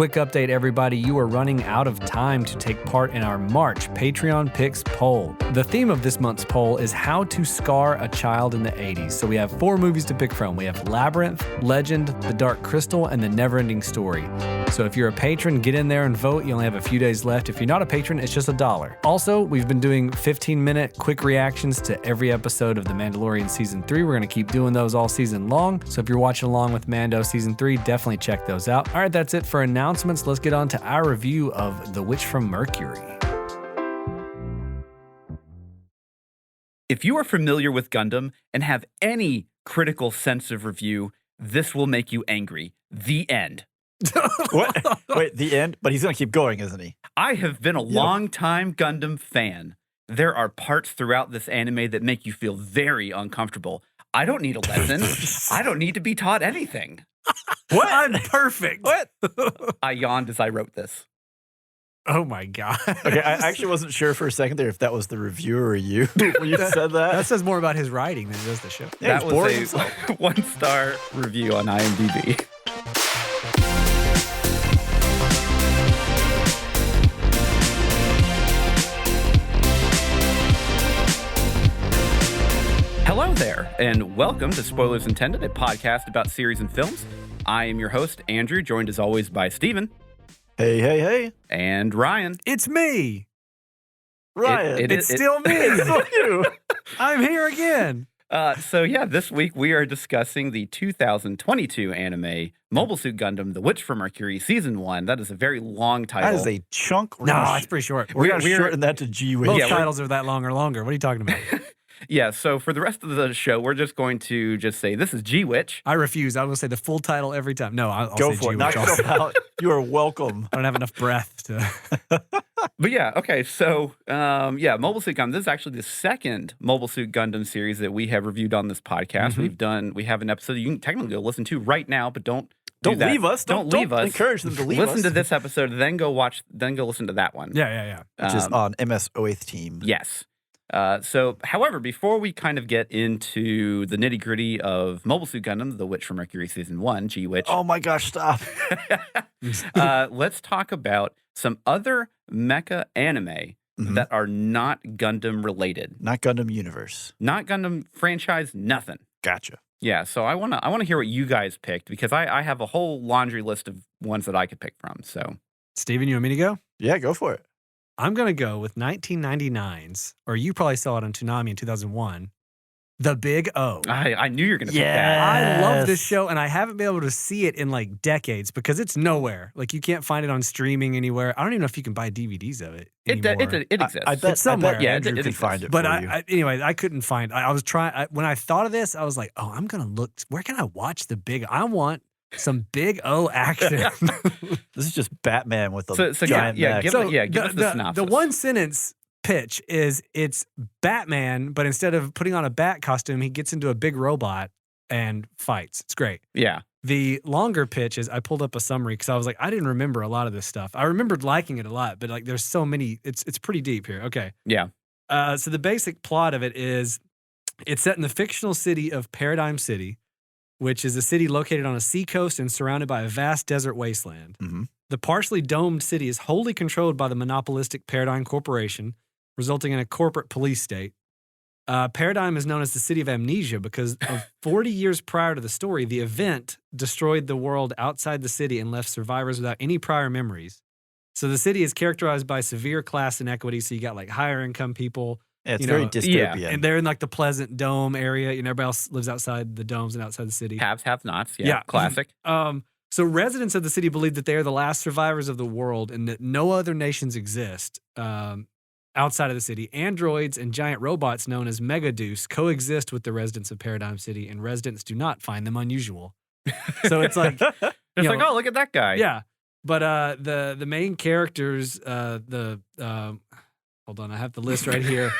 Quick update, everybody. You are running out of time to take part in our March Patreon Picks poll. The theme of this month's poll is how to scar a child in the 80s. So we have 4 movies to pick from. We have Labyrinth, Legend, The Dark Crystal, and The Neverending Story. So if you're a patron, get in there and vote. You only have a few days left. If you're not a patron, it's just $1. Also, we've been doing 15-minute quick reactions to every episode of The Mandalorian Season 3. We're going to keep doing those all season long. So if you're watching along with Mando Season 3, definitely check those out. All right, that's it for announcements. Let's get on to our review of The Witch from Mercury. If you are familiar with Gundam and have any critical sense of review, this will make you angry. The end. What? Wait, the end? But he's going to keep going, isn't he? I have been a long-time Gundam fan. There are parts throughout this anime that make you feel very uncomfortable. I don't need a lesson. I don't need to be taught anything. What? I'm perfect. What? I yawned as I wrote this. Oh my God. Okay, I actually wasn't sure for a second there if that was the reviewer or you when you said that. That says more about his writing than it does the show. Yeah, That he's boring was a 1-star review on IMDb. Hello there, and welcome to Spoilers Intended, a podcast about series and films. I am your host, Andrew, joined as always by Steven. Hey. And Ryan. It's me. Ryan. It's still me. It's still you. I'm here again. This week we are discussing the 2022 anime Mobile Suit Gundam, The Witch from Mercury, Season 1. That is a very long title. That is a chunk. No, it's pretty short. We're going to shorten that to G-Witch. Most titles are that long or longer. What are you talking about? Yeah, so for the rest of the show, we're just going to just say this is G-Witch. I refuse. I will say the full title every time. No, I'll Go say for it. G-Witch Knock also. yourself out. You are welcome. I don't have enough breath to... But yeah, okay, so Mobile Suit Gundam. This is actually the second Mobile Suit Gundam series that we have reviewed on this podcast. We have an episode you can technically go listen to right now, but don't leave us. Don't leave us. Encourage them to leave us. Listen to this episode, then go listen to that one. Yeah. Which is on MS08 team. Yes. However, before we kind of get into the nitty gritty of Mobile Suit Gundam, The Witch from Mercury Season 1, G-Witch. Oh my gosh, stop. Let's talk about some other mecha anime that are not Gundam related. Not Gundam Universe. Not Gundam franchise, nothing. Gotcha. Yeah, so I wanna hear what you guys picked because I have a whole laundry list of ones that I could pick from. So Steven, you want me to go? Yeah, go for it. I'm going to go with 1999's, or you probably saw it on Toonami in 2001, The Big O. I knew you were going to pick that. I love this show, and I haven't been able to see it in like decades because it's nowhere. Like you can't find it on streaming anywhere. I don't even know if you can buy DVDs of it anymore. It exists. I bet, It's somewhere. I bet Yeah, Andrew it can exists. find it But for you. I couldn't find. I was trying. When I thought of this, I was like, "Oh, I'm gonna look. Where can I watch The Big? I want some Big O action." This is just Batman with a So giant mech. give us the synopsis. The one sentence pitch is it's Batman, but instead of putting on a bat costume, he gets into a big robot and fights. It's great. Yeah. The longer pitch is I pulled up a summary because I was like, I didn't remember a lot of this stuff. I remembered liking it a lot, but like there's so many. It's pretty deep here. Okay. Yeah. So the basic plot of it is it's set in the fictional city of Paradigm City, which is a city located on a seacoast and surrounded by a vast desert wasteland. Mhm. The partially domed city is wholly controlled by the monopolistic Paradigm Corporation, resulting in a corporate police state. Paradigm is known as the City of Amnesia because of 40 years prior to the story, the event destroyed the world outside the city and left survivors without any prior memories. So the city is characterized by severe class inequity. So you got like higher income people. Yeah, it's you very know, dystopian. And they're in like the pleasant dome area. You know, everybody else lives outside the domes and outside the city. Haves, have nots. Yeah. Yeah. Classic. So residents of the city believe that they are the last survivors of the world and that no other nations exist outside of the city. Androids and giant robots known as Megaduce coexist with the residents of Paradigm City, and residents do not find them unusual. So it's like, It's like, oh, look at that guy. yeah. But the main characters, hold on, I have the list right here.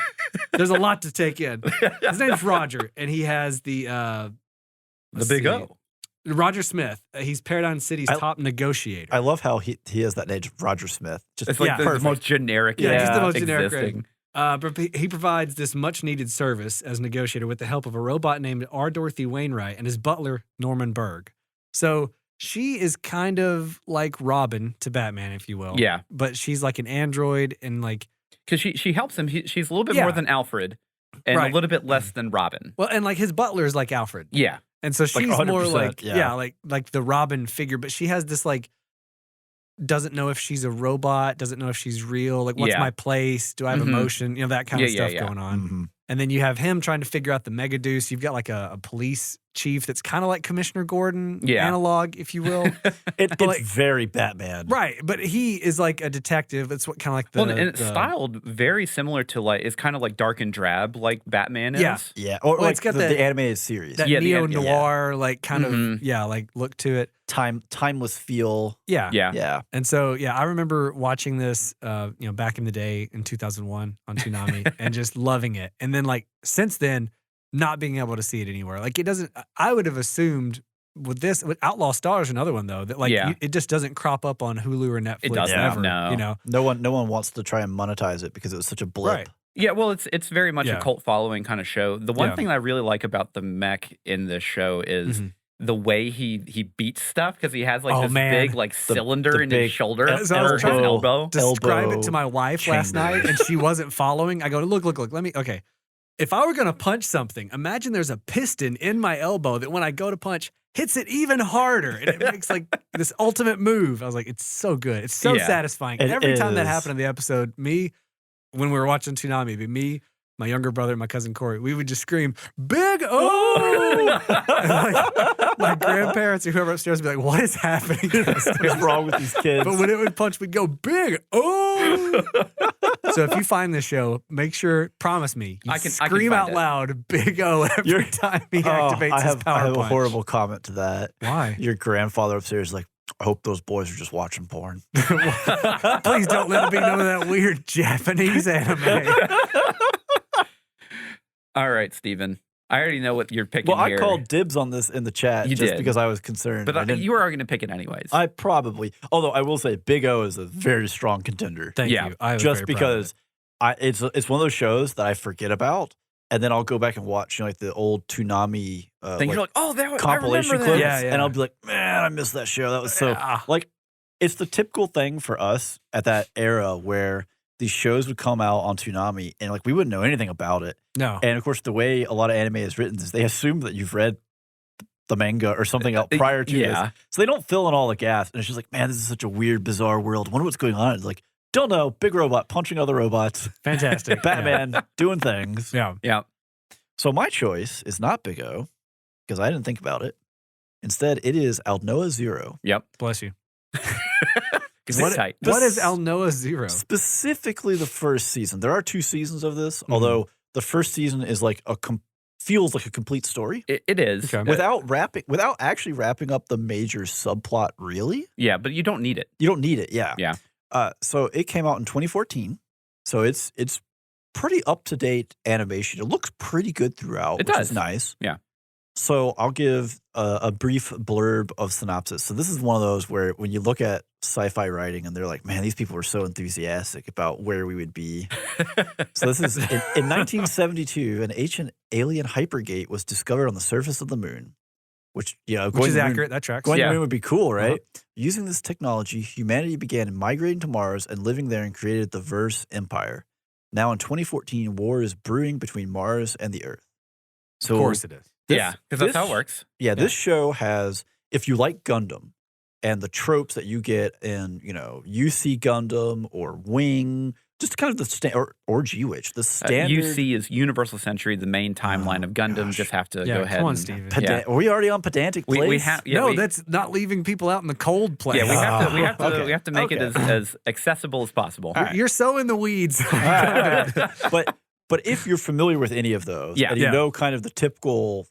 There's a lot to take in. His name's Roger, and he has the Big O. Roger Smith. He's Paradigm City's top negotiator. I love how he has that name, Roger Smith. Just It's like the most generic. Just the most generic existing. But he provides this much-needed service as negotiator with the help of a robot named R. Dorothy Wainwright and his butler, Norman Berg. So she is kind of like Robin to Batman, if you will. Yeah. But she's like an android and like. Because she helps him. She's a little bit Yeah. more than Alfred and Right. a little bit less than Robin. Well, and like his butler is like Alfred. Yeah. And so she's more 100%, like, yeah. like the Robin figure, but she has this like, doesn't know if she's a robot, doesn't know if she's real. Like, what's Yeah. my place? Do I have Mhm. emotion? You know, that kind of Yeah, yeah, stuff yeah. going on. Mhm. And then you have him trying to figure out the Mega Deuce. You've got like a police chief that's kind of like Commissioner Gordon Yeah. analog, if you will. It's like- very Batman. Right. But he is like a detective. It's what kind of like the. Well, and it's styled very similar to like, it's kind of like dark and drab like Batman is. Yeah. Yeah, or Well, like it's got the that- animated series. that Yeah, the- neo noir, like kind Mhm. of, like look to it. Timeless feel. Yeah. Yeah. Yeah. And so, I remember watching this, back in the day in 2001 on Toonami and just loving it. And then, like, since then, not being able to see it anywhere. Like, it doesn't, I would have assumed with Outlaw Star is another one, though, that, like, Yeah. it just doesn't crop up on Hulu or Netflix It doesn't, ever. no. You know? No one wants to try and monetize it because it was such a blip. Right. Yeah, well, it's very much Yeah. a cult following kind of show. The one Yeah. thing that I really like about the mech in this show is Mhm. the way he beats stuff because he has like Oh, this man. big like cylinder the in big his shoulder So I was or his trying to elbow. Describe Elbow it to my wife last chamber. night, and she wasn't following. I go, look, let me, okay. If I were going to punch something, imagine there's a piston in my elbow that when I go to punch, hits it even harder. And it makes like this ultimate move. I was like, it's so good. It's so Yeah. satisfying. It Every time that is. happened in the episode, when we were watching Toonami, me, my younger brother, and my cousin Corey, we would just scream, Big O! And, like, my grandparents or whoever upstairs would be like, what is happening downstairs? What's wrong with these kids? But when it would punch, we'd go, Big O! So if you find this show, make sure, promise me, you I can scream find out it. loud, Big O, every time he activates I his have, power I have a punch. horrible comment to that. Why? Your grandfather upstairs is like, I hope those boys are just watching porn. Please don't let it be none of that weird Japanese anime. All right, Steven. I already know what you're picking Well, here. I called dibs on this in the chat You just did. because I was concerned. but I didn't- you were going to pick it anyways. I probably, although I will say Big O is a very strong contender. Thank Yeah, you. I was Just very proud of because it's one of those shows that I forget about, and then I'll go back and watch like the old Toonami then you're like, oh, that was compilation I remember clips, that. Yeah, and I'll be like, man, I missed that show. That was so Yeah. like, it's the typical thing for us at that era where these shows would come out on Toonami, and like we wouldn't know anything about it. No. And of course, the way a lot of anime is written is they assume that you've read the manga or something else prior to yeah. this. So they don't fill in all the gaps. And it's just like, man, this is such a weird, bizarre world. I wonder what's going on. It's like, don't know. Big robot punching other robots. Fantastic. Batman doing things. Yeah. Yeah. So my choice is not Big O because I didn't think about it. Instead, it is Alnoa Zero. Yep. Bless you. Because What, it's tight. what is Alnoa Zero? Specifically the first season. There are 2 seasons of this, Mhm. although the first season is like feels like a complete story. It is. Okay. Without actually wrapping up the major subplot, really. Yeah, but you don't need it. You don't need it, yeah. Yeah. So it came out in 2014. So it's pretty up to date animation. It looks pretty good throughout, It which does. is nice. Yeah. So I'll give a brief blurb of synopsis. So this is one of those where when you look at sci-fi writing and they're like, man, these people were so enthusiastic about where we would be. So this is in 1972, an ancient alien hypergate was discovered on the surface of the moon, which Which going is to the moon- accurate. That tracks. Going to Yeah. the moon would be cool, right? Using this technology, humanity began migrating to Mars and living there and created the Verse Empire. Now in 2014, war is brewing between Mars and the Earth. So Of course it is. Yeah, because that's how it works. Yeah, this show has, if you like Gundam and the tropes that you get in, UC Gundam or Wing, just kind of the or G-Witch, the standard. UC is Universal Century, the main timeline of Gundam. gosh. Just have to Yeah, go ahead come on, and Steven. Yeah. Are we already on pedantic place? We have no, that's not leaving people out in the cold place. yeah, Okay. we have to make it Okay. as accessible as possible. All right. You're so in the weeds. but if you're familiar with any of those, Yeah. and you Yeah. know kind of the typical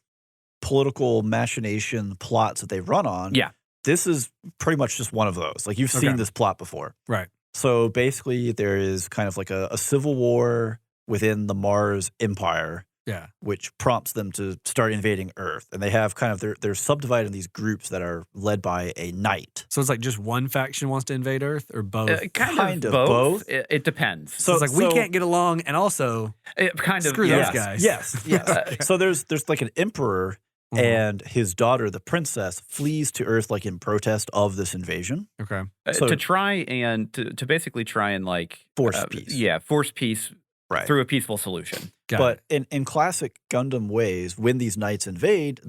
political machination plots that they run on, Yeah. this is pretty much just one of those. Like you've seen Okay. this plot before. Right. So basically, there is kind of like a civil war within the Mars Empire, Yeah. which prompts them to start invading Earth. And they have kind of, they're subdivided in these groups that are led by a knight. So it's like just one faction wants to invade Earth or both? Kind of of both. both. It depends. so it's like we can't get along and also It kind of Screw yeah. those guys. Yes, yes. So there's like an emperor and his daughter, the princess, flees to Earth like in protest of this invasion. Okay. So, to basically try and like Force peace. Yeah, force peace Right. through a peaceful solution. But in classic Gundam ways, when these knights invade,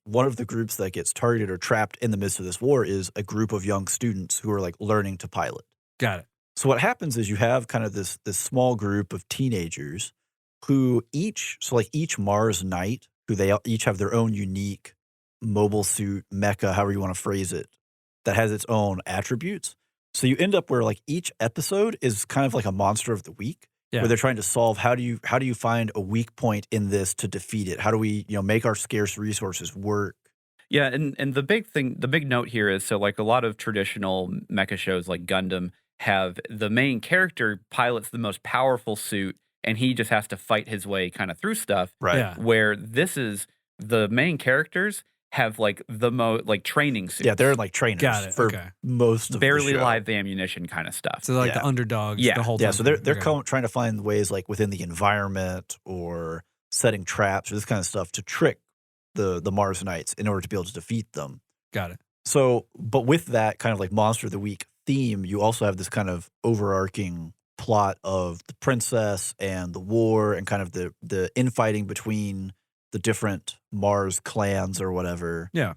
one of the groups that gets targeted or trapped in the midst of this war is a group of young students who are like learning to pilot. Got it. So what happens is you have kind of this small group of teenagers who each Mars knight, who they each have their own unique mobile suit, mecha, however you want to phrase it, that has its own attributes. So you end up where like each episode is kind of like a monster of the week, where they're trying to solve how do you find a weak point in this to defeat it? How do we make our scarce resources work? Yeah, and the big note here is, so like a lot of traditional mecha shows like Gundam have the main character pilots the most powerful suit, and he just has to fight his way kind of through stuff. Right. Yeah. Where this is, the main characters have like the training suits. Yeah, they're like trainers for most of barely the show. live ammunition kind of stuff. So they're like the underdogs. Yeah. The whole time. Yeah, so they're trying to find ways like within the environment or setting traps or this kind of stuff to trick the Mars Knights in order to be able to defeat them. Got it. So, but with that kind of like Monster of the Week theme, you also have this kind of overarching plot of the princess and the war and kind of the infighting between the different Mars clans or whatever. Yeah.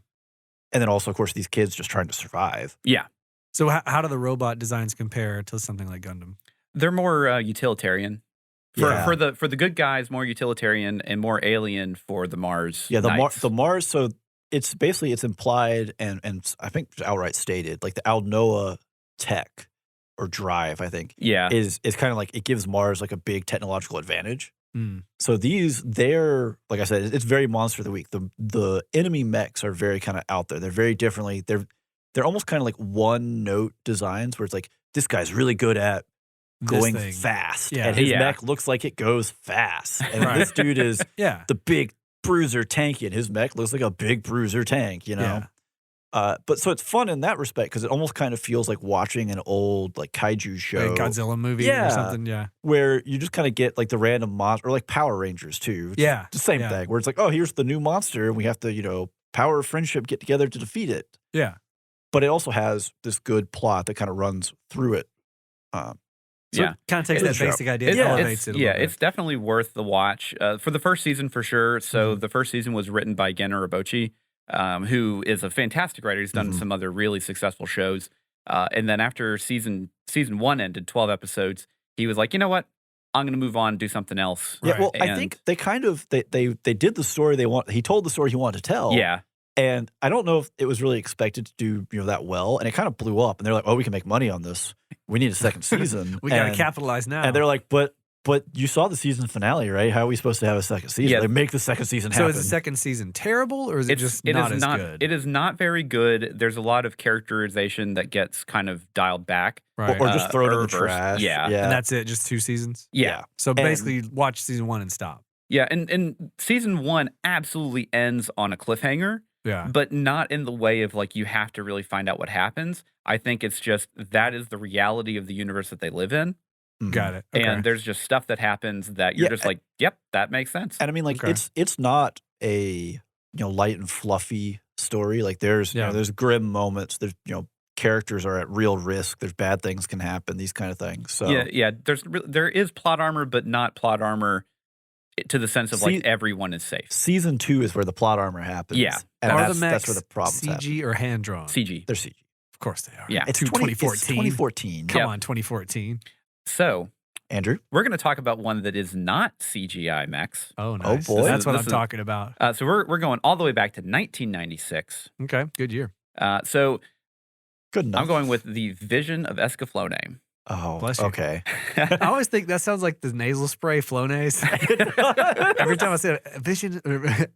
And then also, of course, these kids just trying to survive. Yeah. So how do the robot designs compare to something like Gundam? They're more utilitarian. Yeah. For the good guys, more utilitarian, and more alien for the Mars. Yeah, Knights. the Mars, so it's implied and I think outright stated, like the Alnoa tech or drive, I think, is kind of like it gives Mars like a big technological advantage. So they're like I said, it's very Monster of the Week. The enemy mechs are very kind of out there. They're very differently. They're almost kind of like one note designs where it's like this guy's really good at going fast, and his mech looks like it goes fast. And this dude is the big bruiser tanky, and his mech looks like a big bruiser tank. But so it's fun in that respect because it almost kind of feels like watching an old like kaiju show, like Godzilla movie or something. Yeah, where you just kind of get like the random monster, or like Power Rangers too. It's the same thing where it's like, oh, here's the new monster, and we have to power of friendship get together to defeat it. Yeah, but it also has this good plot that kind of runs through it. So it kind of takes that basic idea and elevates it. It's definitely worth the watch for the first season for sure. So the first season was written by Gen Urobuchi, who is a fantastic writer. He's done some other really successful shows. And then after season 1 ended, 12 episodes, he was like, you know what? I'm going to move on and do something else. Yeah, well, I think they kind of they did the story they want. He told the story he wanted to tell. Yeah. And I don't know if it was really expected to do that well, and it kind of blew up. And they're like, "Oh, we can make money on this. We need a second season. We got to capitalize now." And they're like, "But you saw the season finale, right? How are we supposed to have a second season? They make the second season happen." So is the second season terrible, or is it just not as good? It is not very good. There's a lot of characterization that gets kind of dialed back, right? Or just thrown in the trash. Yeah, and that's it. Just 2 seasons. Yeah. So basically, watch season 1 and stop. Yeah, and season 1 absolutely ends on a cliffhanger. Yeah. But not in the way of like you have to really find out what happens. I think it's just that is the reality of the universe that they live in. Got it. Okay. And there's just stuff that happens that you're just like, yep, that makes sense. And I mean, like it's not a light and fluffy story. Like there's there's grim moments. There's characters are at real risk. There's bad things can happen. These kind of things. So yeah. There is plot armor, but not plot armor to the sense of like everyone is safe. Season 2 is where the plot armor happens. Yeah. And are that's, the mechs that's where the problems CG happen. or hand drawn? CG. They're CG. Of course they are. Yeah. It's 2014. It's 2014. Come on, 2014. So, Andrew, we're going to talk about one that is not CGI mechs. Oh, nice. Oh boy, that's what I'm talking about. So we're going all the way back to 1996. Okay, good year. So good enough. I'm going with the Vision of Escaflowne. Oh, bless you. Okay. I always think that sounds like the nasal spray Flonase. Every time I say Vision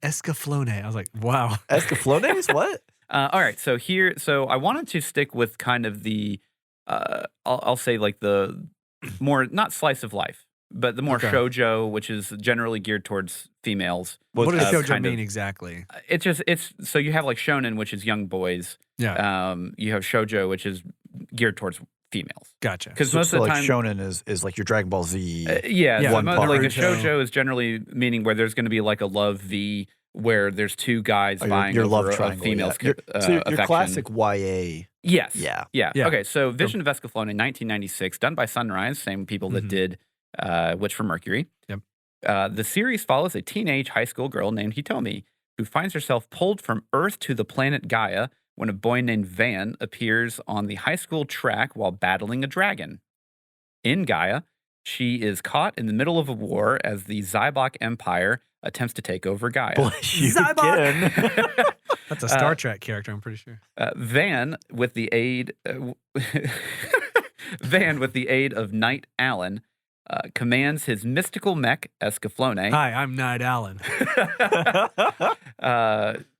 Escaflowne, I was like, wow. Escaflowne? What? All right. So I wanted to stick with kind of the, I'll say like the more, not slice of life, but the more shoujo, which is generally geared towards females. What does shoujo mean exactly? It's so you have like shonen, which is young boys. Yeah. You have shoujo, which is geared towards females. Gotcha. Because most of the time, shonen is like your Dragon Ball Z. Yeah. One part. Like a shoujo is generally meaning where there's going to be like a love V where there's two guys vying your over love a triangle, female's yeah. Your affection. classic YA. Yes. Yeah. Okay, so Vision of Escaflowne in 1996, done by Sunrise, same people that did Witch from Mercury. Yep. The series follows a teenage high school girl named Hitomi who finds herself pulled from Earth to the planet Gaia when a boy named Van appears on the high school track while battling a dragon. In Gaia, she is caught in the middle of a war as the Zybok Empire attempts to take over Gaia. Bless you again. That's a Star Trek character, I'm pretty sure. Van, with the aid of Knight Allen, commands his mystical mech, Escaflowne. Hi, I'm Knight Allen.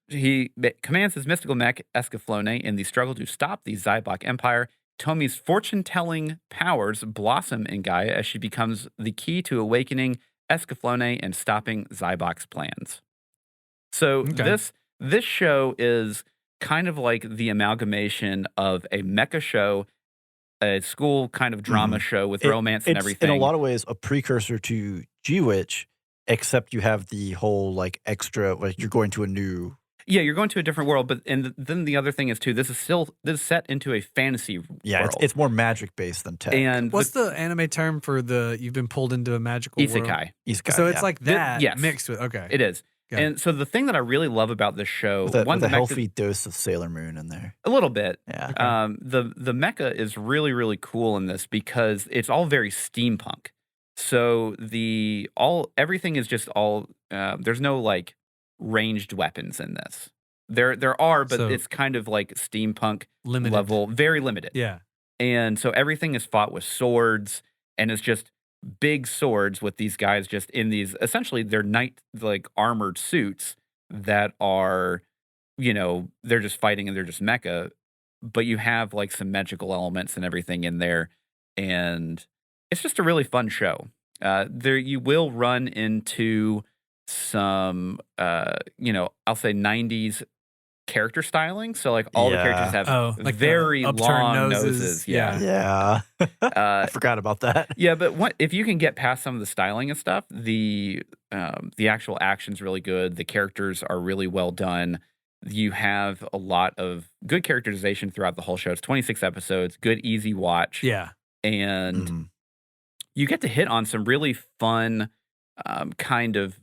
He commands his mystical mech, Escaflowne, in the struggle to stop the Zybok Empire. Tomi's fortune-telling powers blossom in Gaia as she becomes the key to awakening Escaflowne and stopping Zybok's plans. So this show is kind of like the amalgamation of a mecha show, a school kind of drama show with romance and everything. In a lot of ways, a precursor to G-Witch, except you have the whole like extra, like you're going to a new. Yeah, you're going to a different world, but then the other thing is too. This is set into a fantasy world. It's more magic based than tech. And what's the anime term for you've been pulled into a magical world? Isekai. So it's like that yes. mixed with It is. Got and so the thing that I really love about this show, with a healthy dose of Sailor Moon in there, a little bit. Yeah. The mecha is really, really cool in this because it's all very steampunk. So everything is just all there's no like ranged weapons in this. There are, but it's kind of like steampunk limited level, very limited. Yeah. And so everything is fought with swords, and it's just big swords with these guys just in these, essentially they're knight like armored suits that are, they're just fighting and they're just mecha, but you have like some magical elements and everything in there, and it's just a really fun show. There you will run into some I'll say 90s character styling. So like all the characters have like very long noses. Yeah. I forgot about that. Yeah, but if you can get past some of the styling and stuff, the actual action's really good. The characters are really well done. You have a lot of good characterization throughout the whole show. It's 26 episodes, good, easy watch. Yeah. And you get to hit on some really fun kind of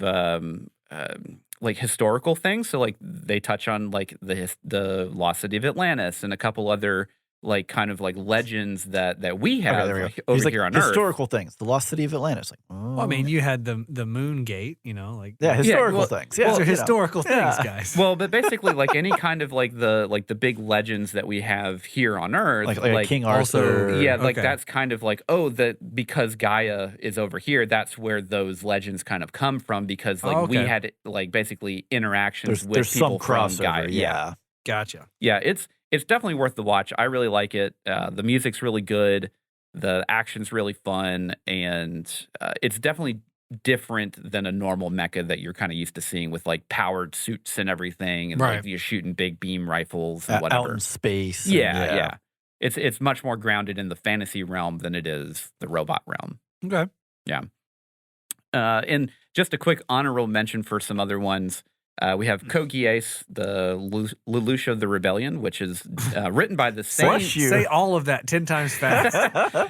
like historical things. So like they touch on like the lost city of Atlantis and a couple other like kind of like legends that we have over here on Earth. Historical things. The lost city of Atlantis. Like, well, I mean, you had the Moon Gate, historical things. Yeah, those are historical things, guys. Well, but basically, like any kind of like the big legends that we have here on Earth, like King Arthur. That's kind of like because Gaia is over here, that's where those legends kind of come from, because like we had like basically interactions with people from Gaia. Yeah, gotcha. Yeah, it's definitely worth the watch. I really like it. The music's really good. The action's really fun. And it's definitely different than a normal mecha that you're kind of used to seeing with like powered suits and everything. And like you're shooting big beam rifles and whatever. Out in space. Yeah. It's much more grounded in the fantasy realm than it is the robot realm. Okay. Yeah. And just a quick honorable mention for some other ones. We have Kogies, the Lelouch the Rebellion, which is written by the same. Say all of that 10 times fast.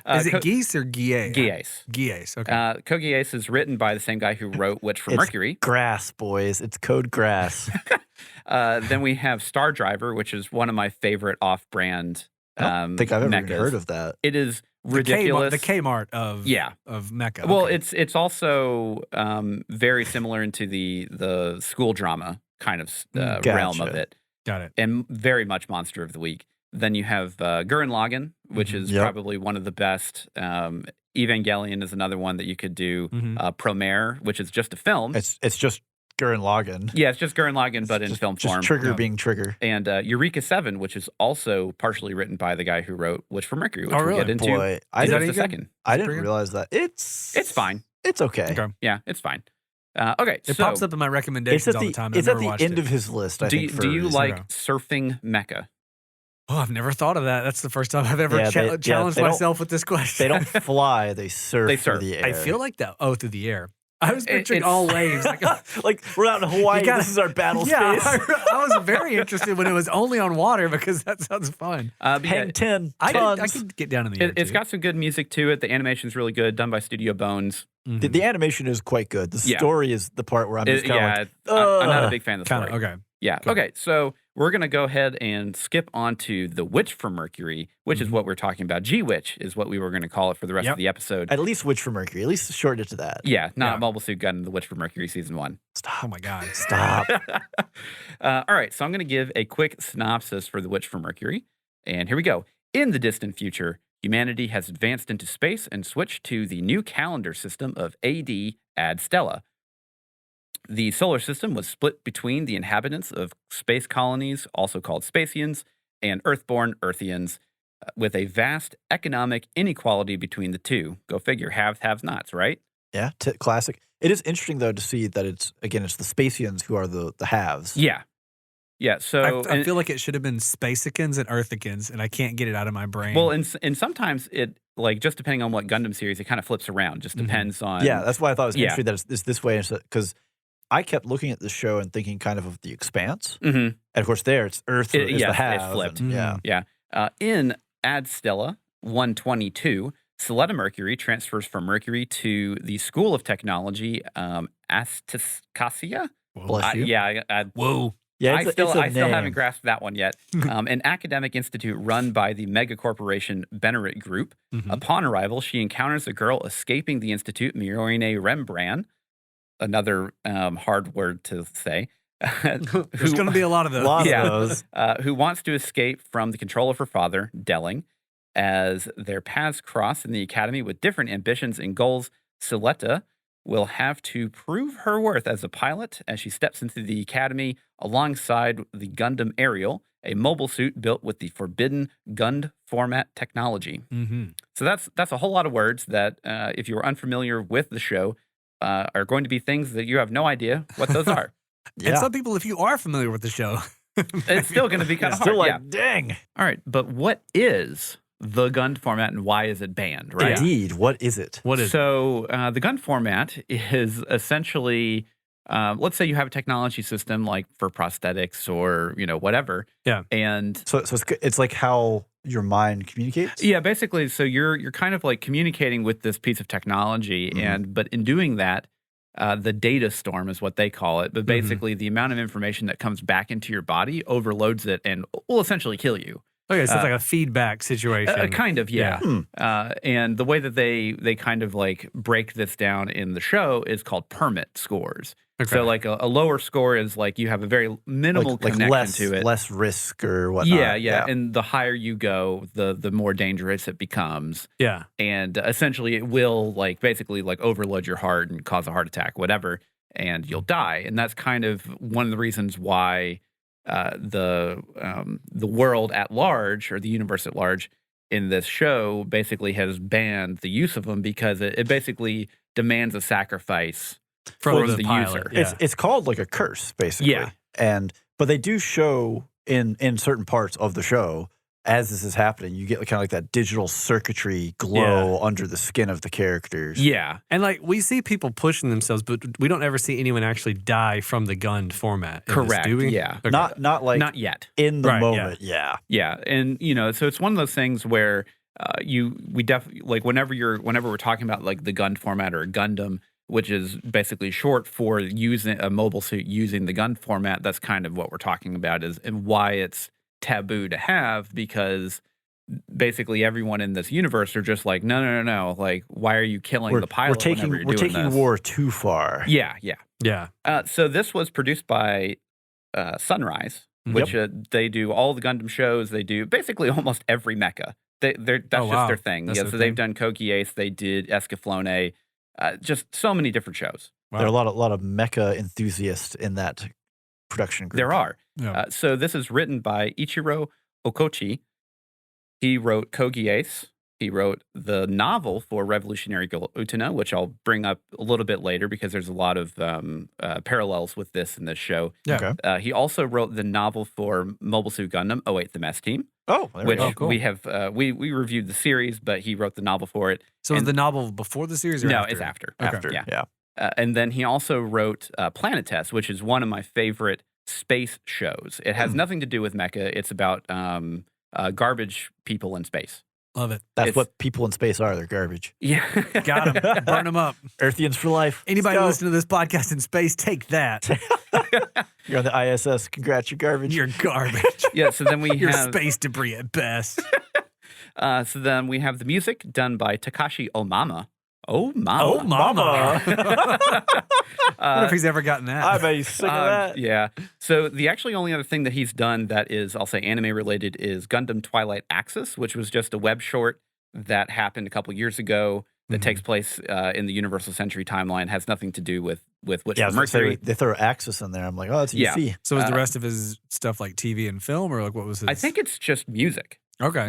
Is it Geese or Gies? Gies. Okay. Kogies is written by the same guy who wrote Witch from Mercury. Grass, boys. It's code grass. Then we have Star Driver, which is one of my favorite off-brand. I don't think I've ever even heard of that. It is ridiculous. The Kmart of Mecha. Well, it's also very similar into the school drama kind of realm of it. Got it. And very much Monster of the Week. Then you have Gurren Lagann, which is probably one of the best. Evangelion is another one that you could do. Promare, which is just a film. It's just Gurren Lagann. Yeah, it's just Gurren Lagann, but in film form. Trigger being Trigger. And Eureka 7, which is also partially written by the guy who wrote Witch from Mercury, which we'll get into. Boy, I didn't realize that. It's fine. It's okay. Yeah, it's fine. Okay, it pops up in my recommendations all the time. It's at the end of his list, I think. Do you like surfing mecha? Oh, I've never thought of that. That's the first time I've ever challenged myself with this question. They don't fly, they surf through the air. I feel like that. Oh, through the air. I was picturing all waves. Like we're out in Hawaii. This is our battle space. I was very interested when it was only on water because that sounds fun. Hang 10 I tons. could get down in the air. It's got some good music to it. The animation's really good, done by Studio Bones. Mm-hmm. The animation is quite good. The story is the part where I'm just kind of I'm not a big fan of the story. Okay. Yeah. Okay. So we're going to go ahead and skip on to The Witch from Mercury, which is what we're talking about. G-Witch is what we were going to call it for the rest of the episode. At least Witch from Mercury. At least shorten it to that. Yeah. Not Mobile Suit Gundam, The Witch from Mercury Season 1. Stop. Oh, my God. Stop. All right. So I'm going to give a quick synopsis for The Witch from Mercury. And here we go. In the distant future, humanity has advanced into space and switched to the new calendar system of AD Ad Stella. The solar system was split between the inhabitants of space colonies, also called Spacians, and Earthborn Earthians, with a vast economic inequality between the two. Go figure, haves, have-nots, right? Yeah, classic. It is interesting, though, to see that it's the Spacians who are the haves. Yeah. Yeah, so... I feel like it should have been Spacicans and Earthicans, and I can't get it out of my brain. Well, and sometimes it, like, just depending on what Gundam series, it kind of flips around. Just depends on... Yeah, that's why I thought it was interesting that it's this way, because I kept looking at the show and thinking kind of The Expanse. Mm-hmm. And, of course, there, it's Earth is the have. It's flipped. Yeah. In Ad Stella 122, Suletta Mercury transfers from Mercury to the School of Technology, Astacasia? Bless you. Whoa. Yeah, I still haven't grasped that one yet. An academic institute run by the mega corporation Benerit Group. Mm-hmm. Upon arrival, she encounters a girl escaping the institute, Murione Rembrandt, another hard word to say. There's going to be a lot of those. Who wants to escape from the control of her father, Delling. As their paths cross in the academy with different ambitions and goals, Suletta will have to prove her worth as a pilot as she steps into the academy alongside the Gundam Ariel, a mobile suit built with the forbidden Gund format technology. Mm-hmm. So that's a whole lot of words that, if you are unfamiliar with the show, are going to be things that you have no idea what those are. And some people, if you are familiar with the show, it's still going to be kind of hard. Still like, dang. All right, but what is the Gund format and why is it banned, right? Indeed. What is it? So the Gund format is essentially, let's say you have a technology system like for prosthetics or, whatever. Yeah. And so it's like how your mind communicates? Yeah, basically. So you're kind of like communicating with this piece of technology. But in doing that, the data storm is what they call it. But basically the amount of information that comes back into your body overloads it and will essentially kill you. Okay, so it's like a feedback situation. Kind of, yeah. And the way that they kind of like break this down in the show is called permit scores. Okay. So like a lower score is like you have a very minimal connection to it. Less risk or whatnot. Yeah. And the higher you go, the more dangerous it becomes. Yeah. And essentially it will like basically like overload your heart and cause a heart attack, whatever, and you'll die. And that's kind of one of the reasons why the world at large or the universe at large in this show basically has banned the use of them because it basically demands a sacrifice from the user. Yeah. It's called like a curse, basically. Yeah. But they do show in certain parts of the show, as this is happening, you get kind of like that digital circuitry glow under the skin of the characters. Yeah. And like we see people pushing themselves, but we don't ever see anyone actually die from the Gund format. Correct. Do we? Yeah. Okay. Not yet. In the moment. Yeah. Yeah. And so it's one of those things where we definitely like whenever we're talking about like the Gund format or a Gundam, which is basically short for using a mobile suit using the Gund format, that's kind of what we're talking about and why it's taboo to have, because basically everyone in this universe are just like, no. Like, why are you killing the pilot? We're taking war too far. Yeah. So this was produced by Sunrise, which they do all the Gundam shows. They do basically almost every mecha. That's just their thing. So they've done Koki Ace. They did Escaflowne. Just so many different shows. Wow. There are a lot of mecha enthusiasts in that production group. There are. Yeah. So this is written by Ichiro Okochi. He wrote Kogi Ace. He wrote the novel for Revolutionary Girl Utena, which I'll bring up a little bit later because there's a lot of parallels with this in this show. Yeah. Okay. He also wrote the novel for Mobile Suit Gundam 08 The Mess Team. Oh, which cool. We have we reviewed the series, but he wrote the novel for it. So is the novel before the series or no, after? It's after. After. Yeah. And then he also wrote Planet Test, which is one of my favorite space shows. It has nothing to do with Mecha. It's about garbage people in space. Love it. That's what people in space are. They're garbage. Yeah. Got them. Burn them up. Earthians for life. Anybody listening to this podcast in space, take that. You're on the ISS. Congrats, you're garbage. You're garbage. Yeah, so then we You're have space debris at best. so then we have the music done by Takashi Omama. Oh, mama. I wonder if he's ever gotten that. I bet he's sick of that. Yeah. So the actually only other thing that he's done that is, I'll say, anime related is Gundam Twilight Axis, which was just a web short that happened a couple years ago that takes place in the Universal Century timeline. Has nothing to do with Witch from Mercury. They throw Axis in there. I'm like, oh, that's easy. So is the rest of his stuff like TV and film, or like what was his? I think it's just music. Okay.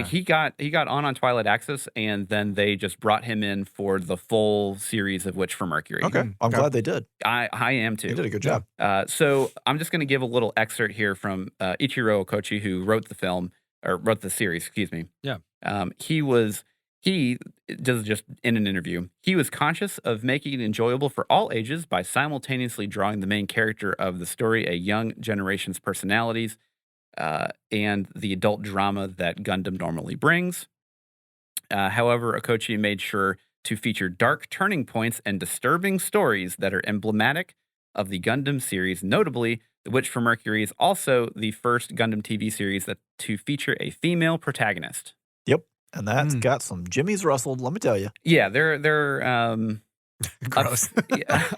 He got on Twilight Axis, and then they just brought him in for the full series of Witch from Mercury. Okay. I'm glad they did. I am too. They did a good job. So I'm just going to give a little excerpt here from Ichiro Okochi, who wrote the film, or wrote the series, excuse me. Yeah. He does just in an interview, he was conscious of making it enjoyable for all ages by simultaneously drawing the main character of the story a young generation's personalities and the adult drama that Gundam normally brings. However, Okochi made sure to feature dark turning points and disturbing stories that are emblematic of the Gundam series. Notably, The Witch from Mercury is also the first Gundam TV series to feature a female protagonist. Yep. And that's got some jimmies rustled, let me tell you. Yeah, they're gross.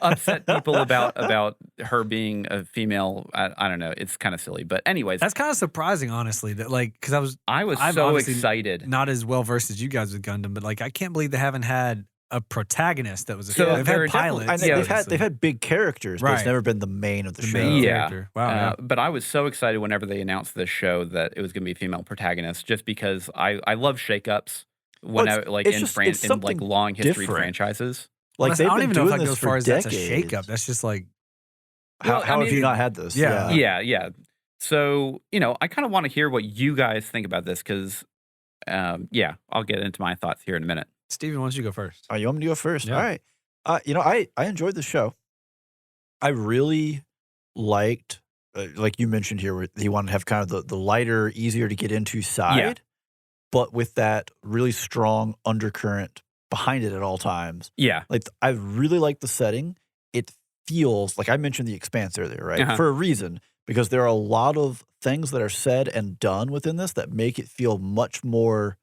upset people about her being a female. I don't know. It's kind of silly, but anyways, That's kind of surprising, honestly. That because I was I'm so obviously excited. Not as well versed as you guys with Gundam, but I can't believe they haven't had a protagonist that was a So they've there are had pilots. I know they've had big characters, but it's never been the main of the show. main Yeah. character. Wow. But I was so excited whenever they announced this show that it was going to be a female protagonist, just because I love shakeups when it's in long history different. franchises. Like I they've don't been even know if doing that this goes for far as decades. that's a shakeup. That's just like How I have mean, you not had this? Yeah. Yeah. So, I kind of want to hear what you guys think about this because, I'll get into my thoughts here in a minute. Steven, why don't you go first? Oh, you want me to go first? Yeah. All right. I enjoyed the show. I really liked, like you mentioned here, where you wanted to have kind of the lighter, easier to get into side, but with that really strong undercurrent behind it at all times. Yeah. Like I really like the setting. It feels like I mentioned the Expanse earlier, right? For a reason, because there are a lot of things that are said and done within this that make it feel much more,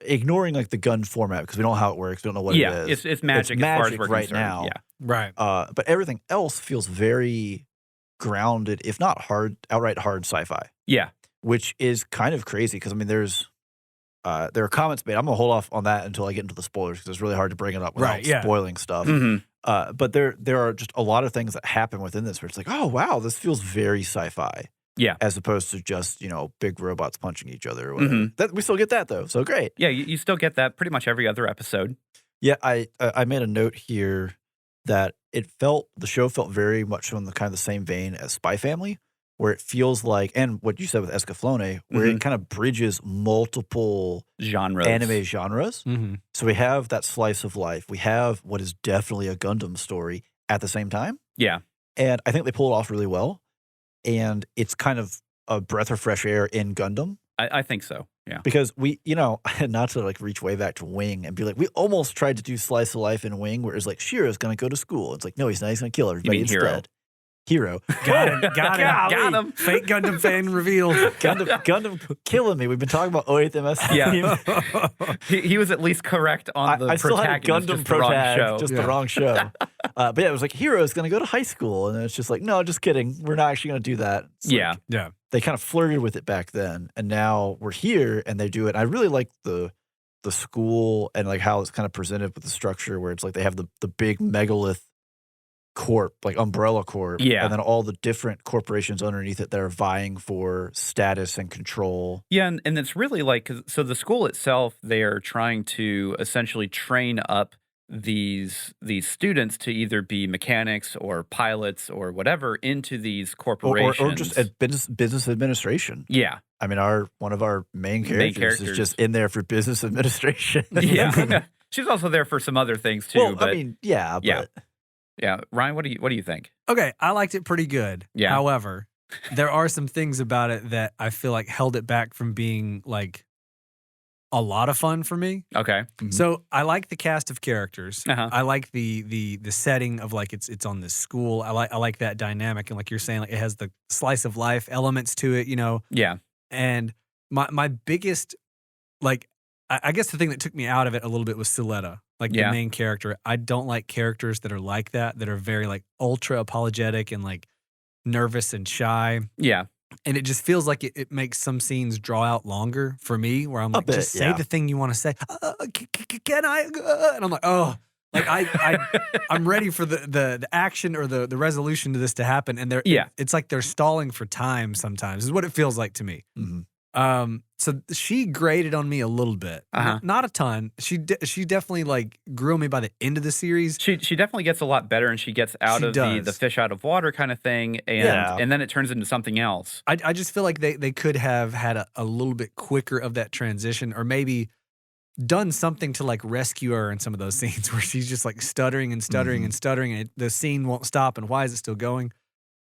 ignoring like the gun format because we don't know how it works, we don't know what it is. It's magic. It's as far as magic we're right concerned. now. Yeah. Right. But everything else feels very grounded, if not outright hard sci-fi. Yeah. Which is kind of crazy because I mean, there are comments made. I'm gonna hold off on that until I get into the spoilers because it's really hard to bring it up without spoiling stuff. But there are just a lot of things that happen within this where it's like, oh wow, this feels very sci-fi. Yeah. As opposed to just, big robots punching each other or whatever. We still get that though, so great. Yeah, you still get that pretty much every other episode. Yeah, I made a note here that the show felt very much in the kind of the same vein as Spy Family, where it feels like, and what you said with Escaflowne, where it kind of bridges multiple genres, anime genres. So we have that slice of life. We have what is definitely a Gundam story at the same time. Yeah. And I think they pull it off really well. And it's kind of a breath of fresh air in Gundam. I think so. Yeah. Because we, not to reach way back to Wing and be like, we almost tried to do slice of life in Wing where it's like, Shiro's going to go to school. It's like, no, he's not. He's going to kill everybody instead. Hero. Got him. Fake Gundam fan revealed. Gundam killing me. We've been talking about 08th MS. Yeah. he was at least correct on the I still had a Gundam protag, just the wrong show. But yeah, it was like, Hero's going to go to high school. And it's just like, no, just kidding. We're not actually going to do that. It's yeah. They kind of flirted with it back then. And now we're here and they do it. I really like the school and how it's kind of presented with the structure where it's like they have the big megalith corp, like Umbrella Corp. Yeah. And then all the different corporations underneath it that are vying for status and control. Yeah, and it's really so the school itself, they are trying to essentially train up these students to either be mechanics or pilots or whatever into these corporations. Or just business administration. Yeah. I mean, one of our main characters is just in there for business administration. Yeah. She's also there for some other things too. Well, but I mean, yeah, yeah. but yeah. Ryan, what do you think? Okay, I liked it pretty good. Yeah. However, there are some things about it that I feel like held it back from being like a lot of fun for me. Okay. So I like the cast of characters. Uh-huh. I like the setting of like it's on this school. I like that dynamic, and like you're saying, like it has the slice of life elements to it, Yeah. And my biggest like I guess the thing that took me out of it a little bit was Suletta, like the main character. I don't like characters that are like that are very like ultra apologetic and like nervous and shy. Yeah. And it just feels like it makes some scenes draw out longer for me, where I'm like, just say the thing you want to say. Can I? And I'm like, oh, like I'm ready for the action or the resolution to this to happen. And it's like they're stalling for time sometimes, is what it feels like to me. So she graded on me a little bit, not a ton. She definitely like grew on me by the end of the series. She definitely gets a lot better, and she gets out of the fish out of water kind of thing, and then it turns into something else. I just feel like they could have had a little bit quicker of that transition, or maybe done something to like rescue her in some of those scenes where she's just like stuttering and stuttering and stuttering, and the scene won't stop. And why is it still going?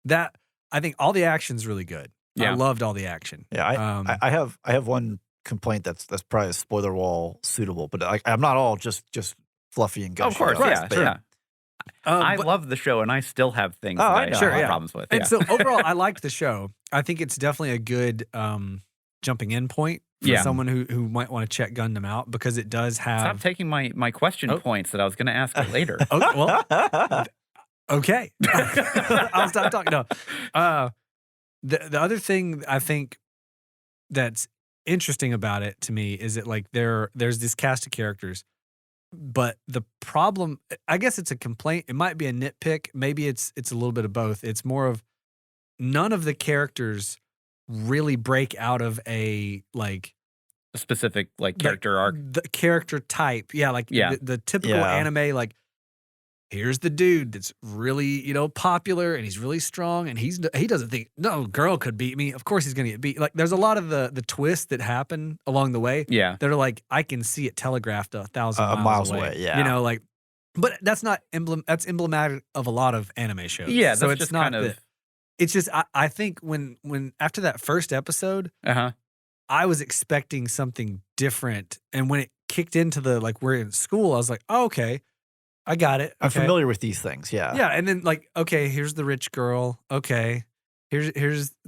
That I think all the action's really good. I loved all the action. Yeah, I have one complaint that's probably a spoiler wall suitable, but I'm not all just fluffy and gushy. Of course, yeah. I love the show, and I still have things that I have problems with. And so overall, I liked the show. I think it's definitely a good jumping in point for someone who might want to check Gundam out, because it does have. Stop taking my question points that I was going to ask later. Okay. I'll stop talking. No. The other thing I think that's interesting about it to me is that like there's this cast of characters, but the problem, I guess it's a complaint. It might be a nitpick. Maybe it's a little bit of both. It's more of none of the characters really break out of a specific like character arc, the character type. Yeah, like the typical anime like. Here's the dude that's really, popular, and he's really strong, and he doesn't think no girl could beat me. Of course he's gonna get beat. Like there's a lot of the twists that happen along the way. Yeah, that are like I can see it telegraphed 1,000 miles away. Yeah, but that's not that's emblematic of a lot of anime shows. Yeah, so it's just not kind of. It's just I think when after that first episode, I was expecting something different, and when it kicked into the like we're in school, I was like, oh, okay. I got it. Okay. I'm familiar with these things. Yeah. Yeah. And then like, okay, here's the rich girl. Okay. Here's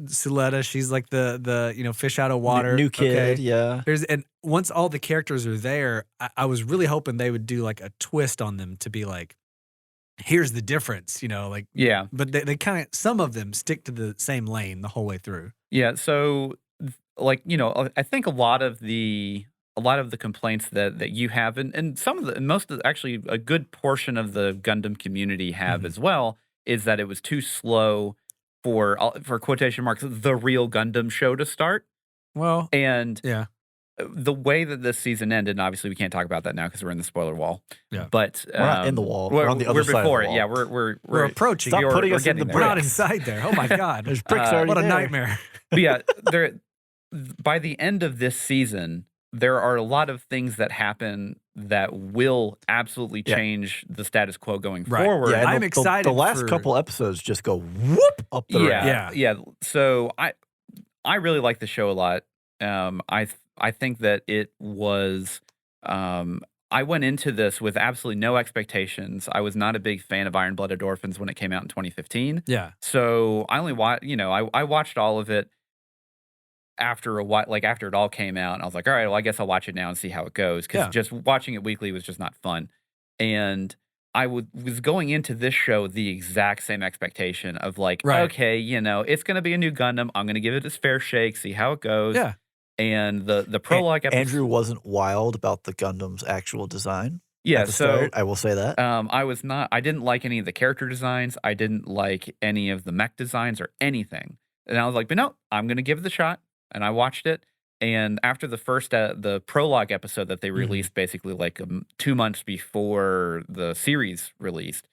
Suletta. She's like the fish out of water. New kid. Okay. Yeah. And once all the characters are there, I was really hoping they would do like a twist on them to be like, here's the difference, but they kind of, some of them stick to the same lane the whole way through. Yeah. So like, I think a lot of the complaints that you have, and actually a good portion of the Gundam community have as well, is that it was too slow for quotation marks, the real Gundam show to start. Well, and the way that this season ended, and obviously we can't talk about that now because we're in the spoiler wall. Yeah, but we're not in the wall. We're on the other side before of the it. wall. Yeah, we're approaching. Stop putting us in the bricks. We're not inside there. Oh my god, there's bricks already. What a there. nightmare. But yeah, by the end of this season, there are a lot of things that happen that will absolutely change the status quo going forward. Yeah, I'm excited. The last couple episodes just go whoop up the ramp. Yeah. So I really like the show a lot. I think that it was. I went into this with absolutely no expectations. I was not a big fan of Iron Blooded Orphans when it came out in 2015. Yeah. So I only watched. I watched all of it after a while, like after it all came out, and I was like, all right, well, I guess I'll watch it now and see how it goes, because just watching it weekly was just not fun. And I was going into this show the exact same expectation of like, okay, it's going to be a new Gundam. I'm going to give it its fair shake, see how it goes. Yeah. And the prologue episode, Andrew wasn't wild about the Gundam's actual design. Yeah, at the start, I will say that. I was not. I didn't like any of the character designs. I didn't like any of the mech designs or anything. And I was like, but no, I'm going to give it the shot. And I watched it, and after the first the prologue episode that they released, basically like 2 months before the series released,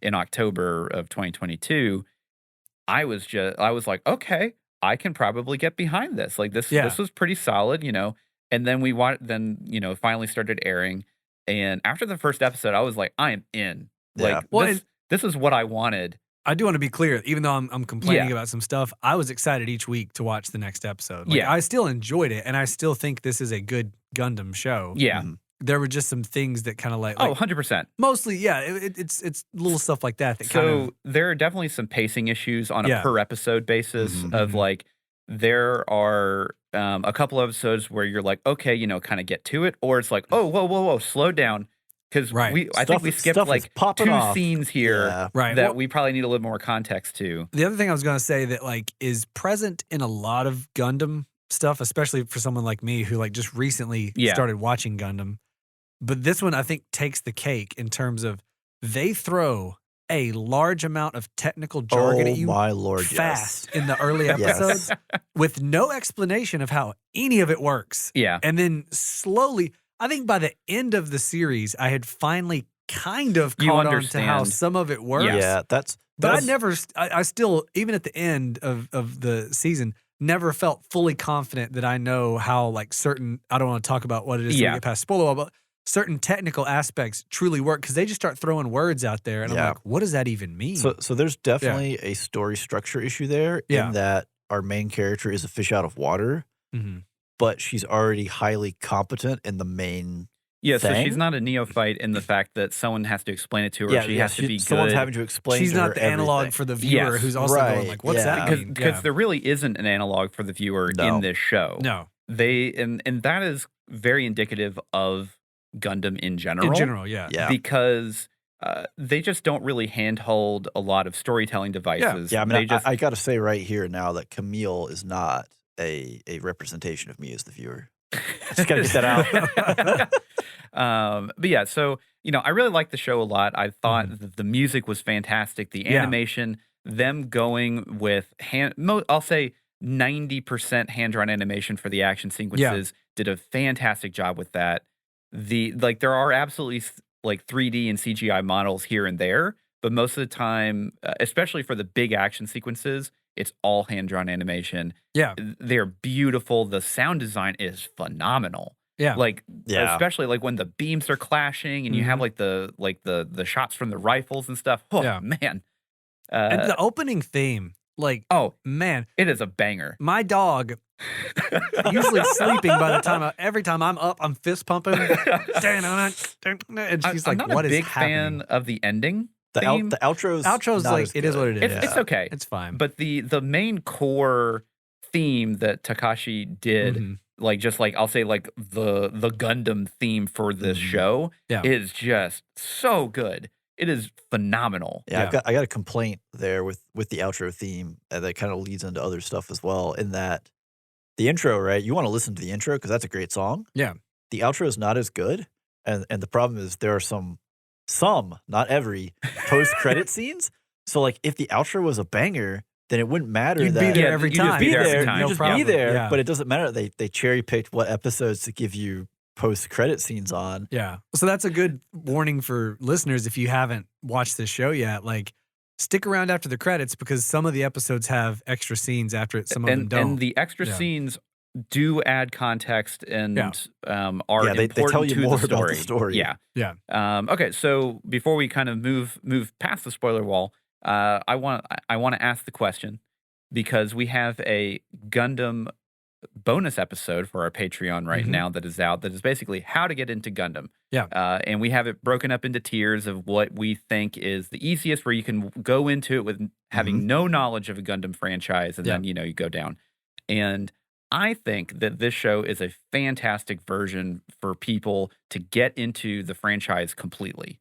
in October of 2022, I was like, okay, I can probably get behind this. Like this was pretty solid, And then finally started airing, And after the first episode, I was like, I am in. Yeah. Like, Well, this is what I wanted. I do want to be clear, even though I'm complaining Yeah. about some stuff, I was excited each week to watch the next episode. Like, Yeah. I still enjoyed it, and I still think this is a good Gundam show. Yeah. There were just some things that kind of like Oh, 100%. mostly, yeah, it's little stuff like that kind So of. there are definitely some pacing issues on a Yeah. per episode basis of like, there are a couple episodes where you're like, okay, kind of get to it. Or it's like, oh, whoa, slow down. Because Right. I think we skipped stuff is like popping 2 off. scenes here Yeah. Right. that Well, we probably need a little more context to. the other thing I was going to say that like is present in a lot of Gundam stuff, especially for someone like me who like just recently Yeah. started watching Gundam. But this one I think takes the cake in terms of they throw a large amount of technical jargon Oh at you my lord! fast in the early Yes. episodes with no explanation of how any of it works. Yeah. And then slowly, I think by the end of the series, I had finally kind of You caught on to how understand. some of it works. Yes. Yeah, that's. But I still, even at the end of the season, never felt fully confident that I know how like certain, I don't want to talk about what it is to Yeah. get past spoiler, but certain technical aspects truly work because they just start throwing words out there and I'm Yeah. like, what does that even mean? So there's definitely a story structure issue there Yeah. in that our main character is a fish out of water, Mhm. but she's already highly competent in the main. Yeah, so thing? she's not a neophyte in the fact that someone has to explain it to her. She has to be someone's good. having to explain. She's to not her the analog everything. for the viewer Yes. who's also going Right, like, what's yeah. that mean? Because Yeah. there really isn't an analog for the viewer No. in this show. No, And that is very indicative of Gundam in general. in general, yeah. Yeah, Because they just don't really handhold a lot of storytelling devices. yeah. I they mean, just I got to say right here now that Camille is not a representation of me as the viewer. Just gotta get that out. But yeah, so I really liked the show a lot. I thought that the music was fantastic. The Yeah. animation, them going with I'll say 90% hand-drawn animation for the action sequences, did a fantastic job with that. There are absolutely like 3D and CGI models here and there, but most of the time, especially for the big action sequences, it's all hand-drawn animation. Yeah. They're beautiful. The sound design is phenomenal. Yeah. Like, Yeah. especially like when the beams are clashing and you have like the shots from the rifles and stuff. Oh Yeah. man. And the opening theme, like, Oh, man, it is a banger. my dog usually sleeping by the time every time I'm up, I'm fist pumping. And she's I'm like, not what a is big happening? fan of the ending. The theme. outro's Outro's not like, as it is good. what it is. It's okay. It's fine. But the main core theme that Takashi did, Mhm. I'll say like the Gundam theme for this show Yeah. is just so good. It is phenomenal. Yeah, Yeah. I got a complaint there with the outro theme that kind of leads into other stuff as well. In that the intro, right? You want to listen to the intro because that's a great song. Yeah. The outro is not as good, and the problem is there are some, not every, post credit scenes. So like, if the outro was a banger, then it wouldn't matter You'd that be there Yeah, every you just time. be be there every there, time. you No just problem. be there. Yeah. But it doesn't matter. They cherry picked what episodes to give you post credit scenes on. Yeah. So that's a good warning for listeners if you haven't watched this show yet. Like, stick around after the credits because some of the episodes have extra scenes after it. Some of them don't. And the extra Yeah. scenes do add context and Yeah. are Yeah, they important tell you to more the about story. the story. Yeah. Yeah. Okay, so before we kind of move past the spoiler wall, I want to ask the question because we have a Gundam bonus episode for our Patreon right Mhm. now that is out that is basically how to get into Gundam. Yeah. And we have it broken up into tiers of what we think is the easiest where you can go into it with having no knowledge of a Gundam franchise and Yeah. then you go down. And I think that this show is a fantastic version for people to get into the franchise completely.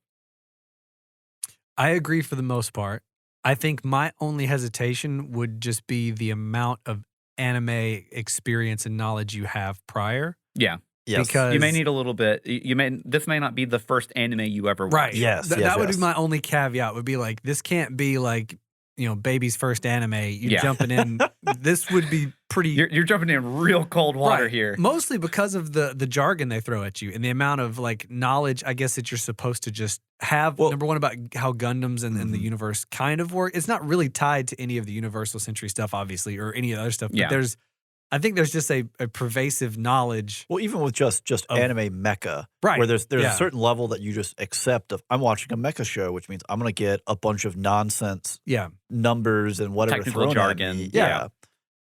I agree for the most part. I think my only hesitation would just be the amount of anime experience and knowledge you have prior. Yeah. Yes. Because You may need a little bit. This may not be the first anime you ever watched. right. Yes, That yes, would be yes. my only caveat would be like, this can't be like, baby's first anime. You're Yeah. jumping in. This would be pretty. You're jumping in real cold water Right. here. Mostly because of the jargon they throw at you and the amount of like knowledge, I guess, that you're supposed to just have. Well- Number one, about how Gundams and the Mhm. universe kind of work. It's not really tied to any of the Universal Century stuff, obviously, or any other stuff. But Yeah. there's I think there's just a pervasive knowledge. Well, even with just anime mecha, Right. where there's a certain level that you just accept of, I'm watching a mecha show, which means I'm going to get a bunch of nonsense numbers and whatever Technical thrown jargon. at me. Yeah.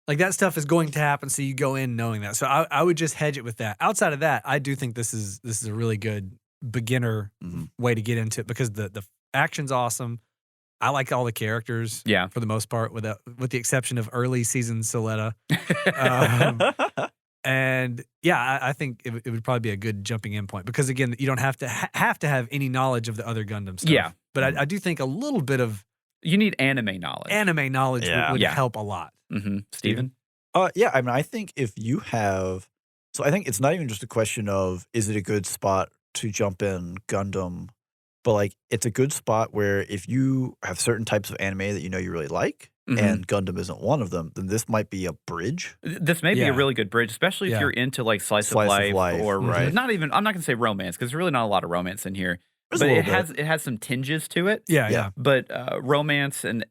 Like that stuff is going to happen, so you go in knowing that. So I would just hedge it with that. Outside of that, I do think this is a really good beginner way to get into it because the action's awesome. I like all the characters for the most part, with the exception of early season Suletta. And I think it would probably be a good jumping in point because again, you don't have to have any knowledge of the other Gundam stuff. Yeah, but I do think a little bit of you need anime knowledge. Anime knowledge would help a lot. Steven? Yeah, I mean, I think if you have, so I think it's not even just a question of is it a good spot to jump in Gundam, but like it's a good spot where if you have certain types of anime that you really like, and Gundam isn't one of them, then this might be a bridge. This may be a really good bridge, especially if you're into like slice of life or not even. I'm not going to say romance because there's really not a lot of romance in here. But it has some tinges to it. Yeah. But romance and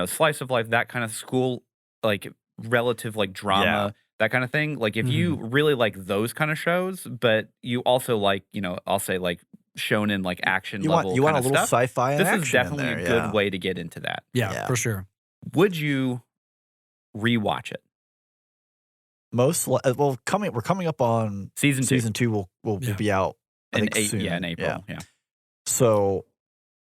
slice of life, that kind of school, like relative like drama, that kind of thing. Like if you really like those kind of shows, but you also like, I'll say like shonen like action level. You want a little stuff, sci-fi and action. This is definitely a good way to get into that. Yeah, for sure. Would you rewatch it? We're coming up on season 2. Season 2 will be out. I think soon. In April. Yeah. So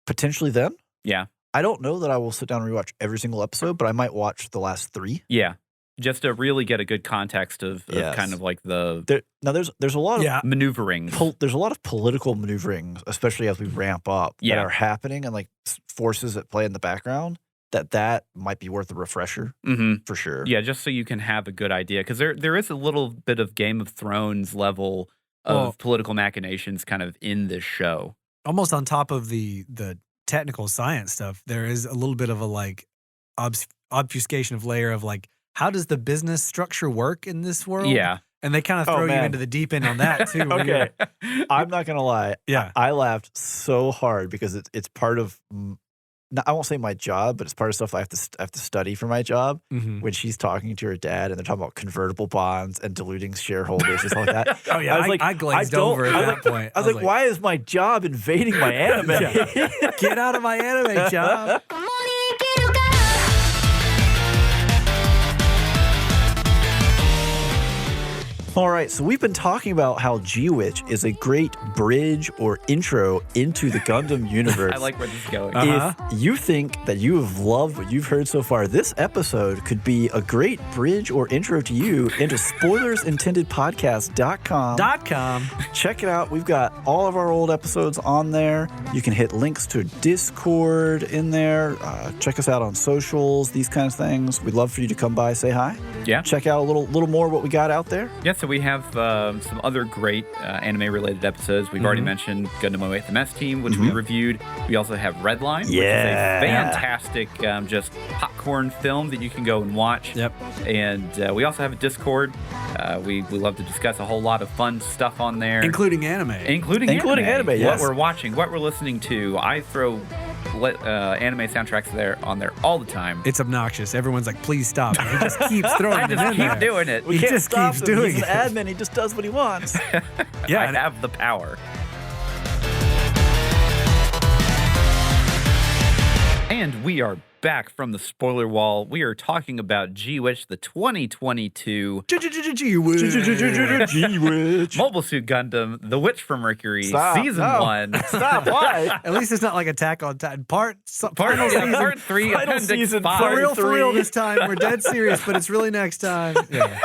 potentially then. Yeah. I don't know that I will sit down and rewatch every single episode, but I might watch the last 3. Yeah. Just to really get a good context of kind of like the there's a lot of maneuvering. There's a lot of political maneuvering, especially as we ramp up, that are happening and like forces at play in the background. That might be worth a refresher for sure. Yeah, just so you can have a good idea because there is a little bit of Game of Thrones level of political machinations kind of in this show. Almost on top of the technical science stuff, there is a little bit of a like obfuscation of layer of like, how does the business structure work in this world? Yeah. And they kind of throw you into the deep end on that too. Okay. I'm not going to lie. Yeah. I laughed so hard because it's part of, I won't say my job, but it's part of stuff I have to study for my job. When she's talking to her dad and they're talking about convertible bonds and diluting shareholders and stuff like that. Oh yeah, I glazed over at that point. I was like, why is my job invading my anime? Get out of my anime job. All right, so we've been talking about how G-Witch is a great bridge or intro into the Gundam universe. I like where this is going. If you think that you have loved what you've heard so far, this episode could be a great bridge or intro to you into spoilersintendedpodcast.com. Check it out. We've got all of our old episodes on there. You can hit links to Discord in there. Check us out on socials, these kinds of things. We'd love for you to come by, say hi. Yeah. Check out a little more what we got out there. Yeah, so we have some other great anime-related episodes. We've already mentioned Gundam 08 The Mess Team, which we reviewed. We also have Redline, which is a fantastic just popcorn film that you can go and watch. Yep. And we also have a Discord. We love to discuss a whole lot of fun stuff on there. Including anime. Including anime, yes. What we're watching, what we're listening to. I throw anime soundtracks on there all the time. It's obnoxious. Everyone's like, please stop. And he just keeps throwing them in there. Keep doing it. We He can't just stop keeps him. doing He's it. an admin. He just does what he wants. I have the power. And we are back from the spoiler wall. We are talking about G-Witch, the 2022 G-Witch. Mobile Suit Gundam, The Witch from Mercury, Stop. Season No. 1. Stop. Why? At least it's not like Attack on Titan. Part 3. Part 3, Final Appendix season, 5. For real this time. We're dead serious, but it's really next time. Yeah.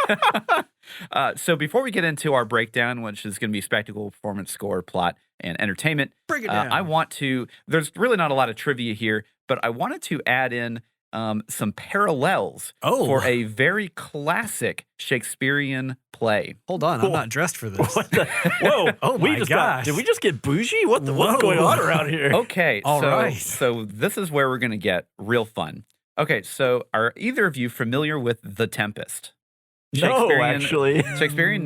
So before we get into our breakdown, which is going to be spectacle, performance, score, plot, and entertainment, Break it down. there's really not a lot of trivia here, but I wanted to add in some parallels for a very classic Shakespearean play. Hold on, I'm not dressed for this. Whoa. Oh my gosh. Did we just get bougie? What's going on around here? Okay, All right. So this is where we're going to get real fun. Okay, so are either of you familiar with The Tempest? No, actually. Shakespearean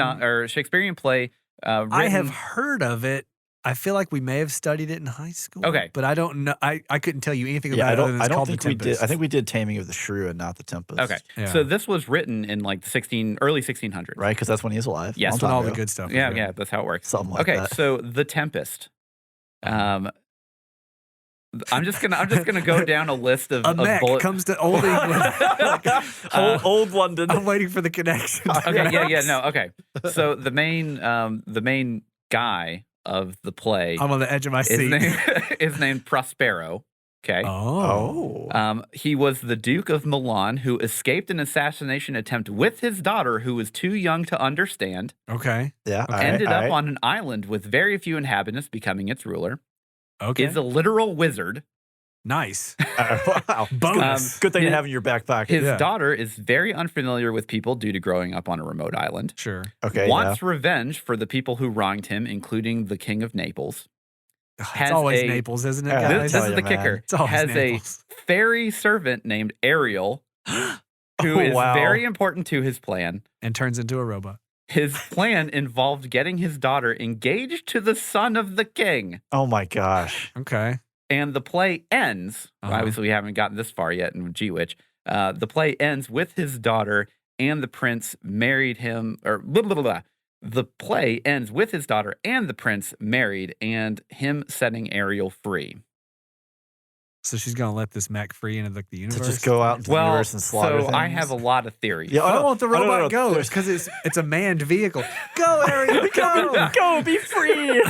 play. I have heard of it. I feel like we may have studied it in high school. Okay. But I don't know. I couldn't tell you anything Yeah, about it other than it's called The think we did. Tempest. I think we did Taming of the Shrew and not The Tempest. Okay. Yeah. So this was written in like the early 1600s. Right, because that's when he was alive. Yes. Long That's when time all the ago. good stuff. Yeah, is yeah, that's how it works. Something like Okay, that. so The Tempest. I'm just gonna go down a list of A mech bullet. comes to Old England. Old London. I'm waiting for the connection. Okay, yeah, no, okay. So the main guy of the play I'm on the edge of my is seat. named Prospero. Okay. Oh. He was the Duke of Milan who escaped an assassination attempt with his daughter, who was too young to understand. Okay. Yeah. Okay. Ended up on an island with very few inhabitants, becoming its ruler. Okay. Is a literal wizard. Nice. Wow. Bonus. Good thing to have in your back pocket. His daughter is very unfamiliar with people due to growing up on a remote island. Sure. Okay. Wants revenge for the people who wronged him, including the King of Naples. It's always Naples, isn't it, Yeah, guys? This is you, the man. kicker. It's always Has Naples. a fairy servant named Ariel, who is wow. very important to his plan. And turns into a robot. His plan involved getting his daughter engaged to the son of the king. Oh my gosh. Okay. And the play ends. Uh-huh. Obviously, we haven't gotten this far yet in G-Witch. The play ends with his daughter and the prince married him, or blah, blah, blah, blah. The play ends with his daughter and the prince married and him setting Ariel free. So she's gonna let this mech free into the To universe. just go out into the Well, universe and slaughter so things. I have a lot of theories. Yeah, I don't want the no, no, robot no, go. there's- Because it's a manned vehicle. Go, Ariel, go. Go, be free.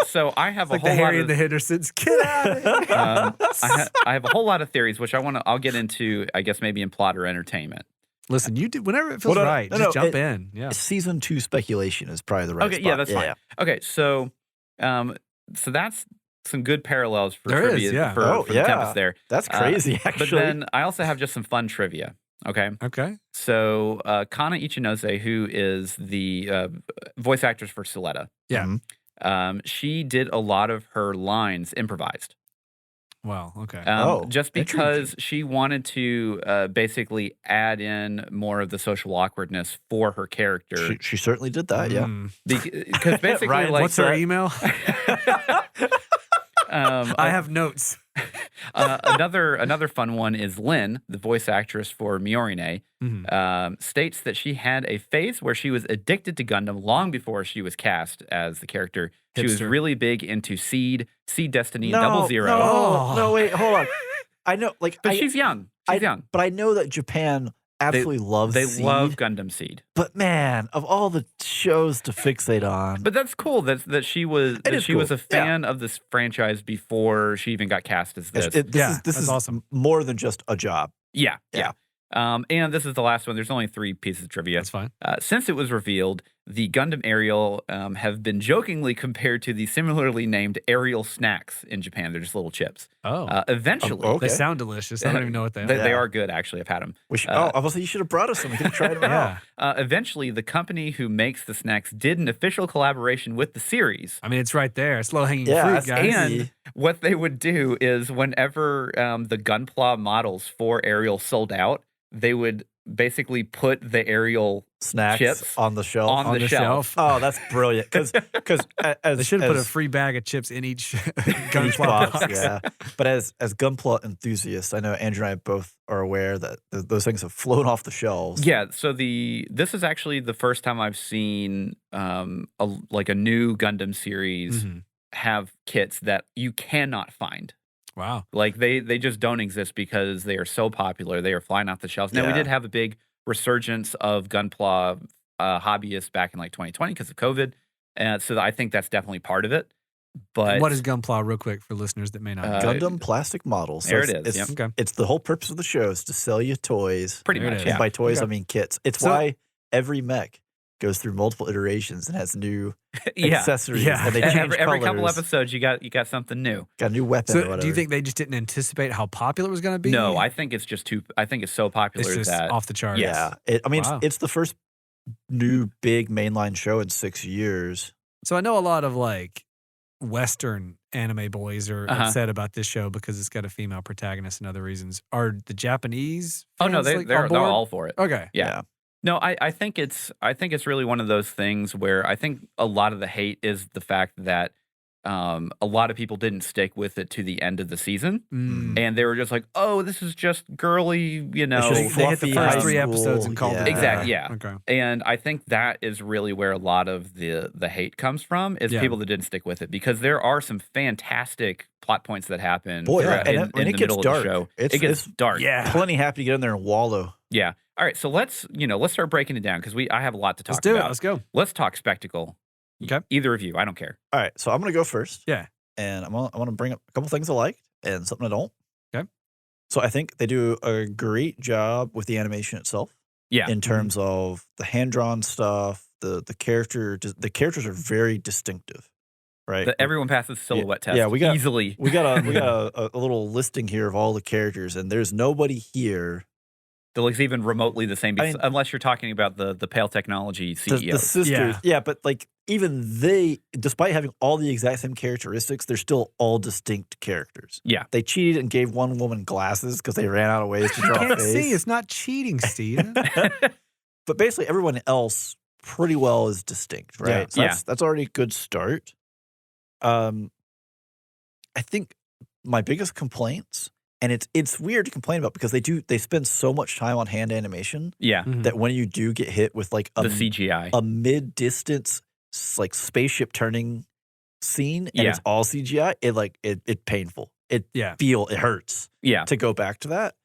So I have Like a the whole Harry lot and of the Hendersons. Get out of here. I have a whole lot of theories, which I'll get into, I guess, maybe in plot or entertainment. Listen, you do whenever it feels Well, no, right. no, just no, jump in. Yeah. Season 2 speculation is probably the right Okay, spot. yeah, that's fine. Okay, so that's some good parallels for There is, trivia yeah. for the Tempest there. That's crazy, But actually. then I also have just some fun trivia. Okay, Okay. so Kana Ichinose, who is the voice actress for Suletta, Yeah. Mhm. she did a lot of her lines improvised. Wow. Okay. Just because she wanted to basically add in more of the social awkwardness for her character. She certainly did that, yeah. Because basically, Ryan, like, What's her email? I I have notes. another fun one is Lynn, the voice actress for Miorine, Mhm. states that she had a phase where she was addicted to Gundam long before she was cast as the character. She was Hipster. really big into Seed Destiny, and Double Zero. No, wait, hold on. I know, like, But she's young. She's young. But I know that Japan absolutely loves They Seed, love Gundam Seed. But man, of all the shows to fixate on, But that's cool that she was It is she was cool. a fan of this franchise before she even got cast as this. this that's is awesome. more than just a job. Yeah. Yeah. And this is the last one. There's only 3 pieces of trivia. That's fine. Since it was revealed, the Gundam Ariel have been jokingly compared to the similarly named Ariel snacks in Japan. They're just little chips. Oh. Eventually, okay. They sound delicious. I don't even know what they are. they are good, actually. I've had them. We should, obviously, you should have brought us some. We could have tried them out. Yeah. Eventually, the company who makes the snacks did an official collaboration with the series. I mean, it's right there. It's low hanging Yeah, fruit, that's guys. easy. And what they would do is whenever the Gunpla models for Ariel sold out, they would basically put the Ariel Snacks chips on the shelf. on the shelf. Oh, that's brilliant. Because as They should have put a as- free bag of chips in each each gunpla box, box. yeah. But as Gunpla enthusiasts, I know Andrew and I both are aware that those things have flown off the shelves. Yeah, so this is actually the first time I've seen a new Gundam series Mhm. have kits that you cannot find. Wow. Like they just don't exist because they are so popular. They are flying off the shelves. Now we Yeah. did have a big resurgence of Gunpla hobbyists back in like 2020 because of COVID, and so I think that's definitely part of it. But What is gunpla, real quick, for listeners that may not know? Gundam plastic models. there it it's- is, It's, yep. Okay. it's the whole purpose of the show is to sell you toys. pretty There it much, is. yeah. And by toys, Okay. I mean kits. It's So- why every mech goes through multiple iterations and has new Yeah. accessories. Yeah. And they change Every couple colors. episodes, you got something new. Got a new weapon or So, whatever. do you think they just didn't anticipate how popular it was going to be? No, I think it's just too. I think it's so popular it's just that off the charts. Yes. Yeah. I mean, Wow. it's the first new big mainline show in 6 years. So I know a lot of like Western anime boys are Uh-huh. upset about this show because it's got a female protagonist and other reasons. Are the Japanese? Oh no, fans, like, they're on board? all for it. Okay. Yeah. No, I think it's really one of those things where I think a lot of the hate is the fact that a lot of people didn't stick with it to the end of the season. And they were just like, oh, this is just girly, you know. It's just They hit the fluffy first high 3 episodes school. and called it. Exactly, yeah. Okay. And I think that is really where a lot of the hate comes from, is people that didn't stick with it, because there are some fantastic plot points that happen Boy, throughout- and in it the gets middle dark. of the show. It's- It gets it's- dark. Yeah. Plenty happy to get in there and wallow. Yeah. All right, so let's start breaking it down, because I have a lot to talk Let's do about. it. Let's go. Let's talk spectacle. Okay. Either of you, I don't care. All right, so I'm gonna go first. Yeah. And I'm gonna bring up a couple things I liked and something I don't. Okay. So I think they do a great job with the animation itself. Yeah. In terms of the hand drawn stuff, the characters are very distinctive, right? Everyone passes silhouette test. yeah, we got- easily. we got a little listing here of all the characters, and there's nobody here. That looks even remotely the same, I mean- unless you're talking about the Pale Technology The, CEO. the sisters, yeah, but like even they, despite having all the exact same characteristics, they're still all distinct characters. Yeah. They cheated and gave one woman glasses because they ran out of ways to You draw a can't face. see. It's not cheating, Steve. But basically, everyone else pretty well is distinct, right? Yeah. So Yeah. that's already a good start. I think my biggest complaints, and it's weird to complain about because they spend so much time on hand animation Yeah. Mhm. that when you do get hit with like The CGI. a mid-distance like spaceship turning scene and Yeah. it's all CGI, it's painful. It hurts Yeah. to go back to that.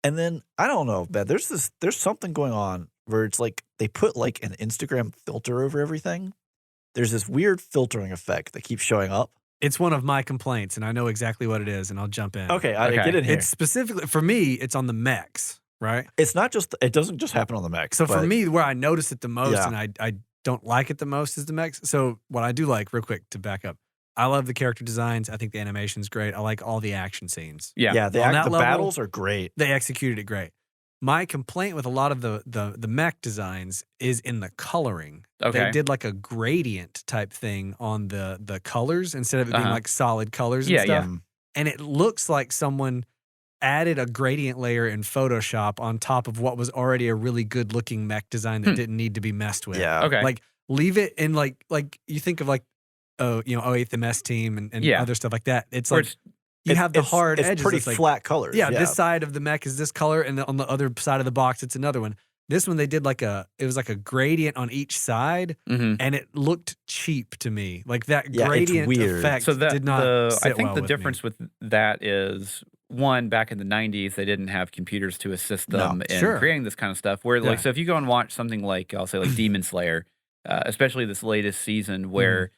And then I don't know, man, there's something going on where it's like they put like an Instagram filter over everything. There's this weird filtering effect that keeps showing up. It's one of my complaints, and I know exactly what it is, and I'll jump in. Okay, Okay. get in here. It's specifically, for me, it's on the mechs, right? It's not just, it doesn't just happen on the mech. So for me, where I notice it the most, Yeah. and I don't like it the most, is the mechs. So what I do like, real quick to back up, I love the character designs. I think the animation's great. I like all the action scenes. Yeah. the On that level- battles are great. They executed it great. My complaint with a lot of the mech designs is in the coloring. Okay. They did like a gradient type thing on the colors instead of it being Uh-huh. like solid colors and Yeah, stuff. yeah. And it looks like someone added a gradient layer in Photoshop on top of what was already a really good looking mech design that didn't need to be messed with. Yeah. Okay. Like leave it in like you think of like 08th MS team and Yeah. other stuff like that. It's Where like you have the hard it's edges. pretty It's like, flat colors. yeah, this side of the mech is this color, and on the other side of the box, it's another one. This one they did it was like a gradient on each side, Mhm. and it looked cheap to me. Like that Yeah, it's gradient weird. effect So that did not I sit think well the with difference with that is, one, back in the 90s, they didn't have computers to assist them in sure. creating this kind of stuff. Where Yeah. like, so if you go and watch something like, I'll say like Demon Slayer, especially this latest season, where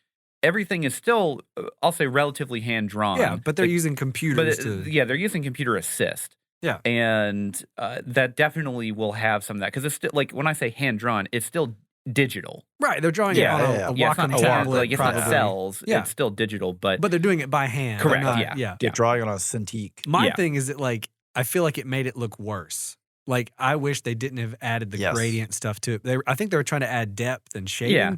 everything is still, I'll say, relatively hand drawn. Yeah, but they're using computers they're using computer assist. Yeah. And that definitely will have some of that, because it's still, like, when I say hand drawn, it's still digital. right. They're drawing Yeah, it on yeah, a Yeah, it's Wacom not tablet, like it's not probably. cells. Yeah. It's still digital, but But they're doing it by hand. They're Correct, not- yeah. Yeah, drawing on a Cintiq. My Yeah. thing is that like I feel like it made it look worse. Like I wish they didn't have added the Yes. gradient stuff to it. I think they were trying to add depth and shading Yeah.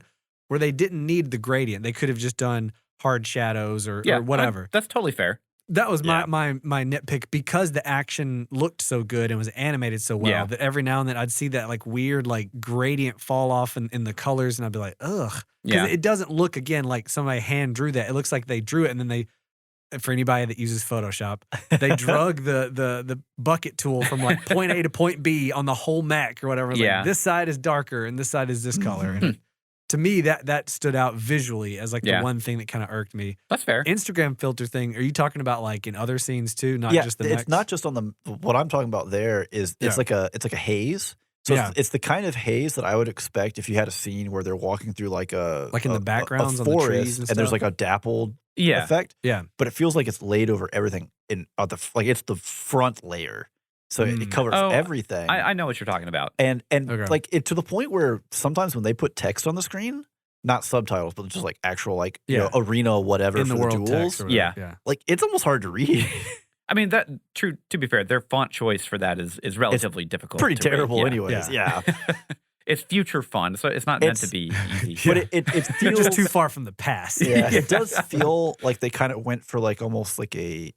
where they didn't need the gradient. They could have just done hard shadows or whatever. That's totally fair. That was Yeah. my nitpick, because the action looked so good and was animated so well Yeah. that every now and then I'd see that like weird like gradient fall off in the colors, and I'd be like, ugh. Because Yeah. it doesn't look, again, like somebody hand drew that. It looks like they drew it and then for anybody that uses Photoshop, they drug the bucket tool from like point A to point B on the whole mech or whatever. It's Yeah. like, this side is darker and this side is this color. And to me, that stood out visually as like Yeah. the one thing that kind of irked me. That's fair. Instagram filter thing, are you talking about like in other scenes too, not Yeah, just the it's mechs? not just on the. What I'm talking about there is it's Yeah. like a haze. So Yeah. it's the kind of haze that I would expect if you had a scene where they're walking through like a Like in the backgrounds a on the forest, trees and there's stuff? like a dappled Yeah. effect. Yeah. But it feels like it's laid over everything like it's the front layer, so it covers Oh, everything. I know what you're talking about. and Okay. like it to the point where sometimes when they put text on the screen, not subtitles, but just like actual like Yeah. arena whatever In for the world duels, text or whatever. Yeah. like it's almost hard to read. I mean, that true. To be fair, their font choice for that is relatively difficult. Pretty to read. terrible, Yeah. anyways. Yeah. It's future fun, so it's not meant to be easy. But it You're feels just too far from the past. Yeah, it does feel like they kind of went for like almost like a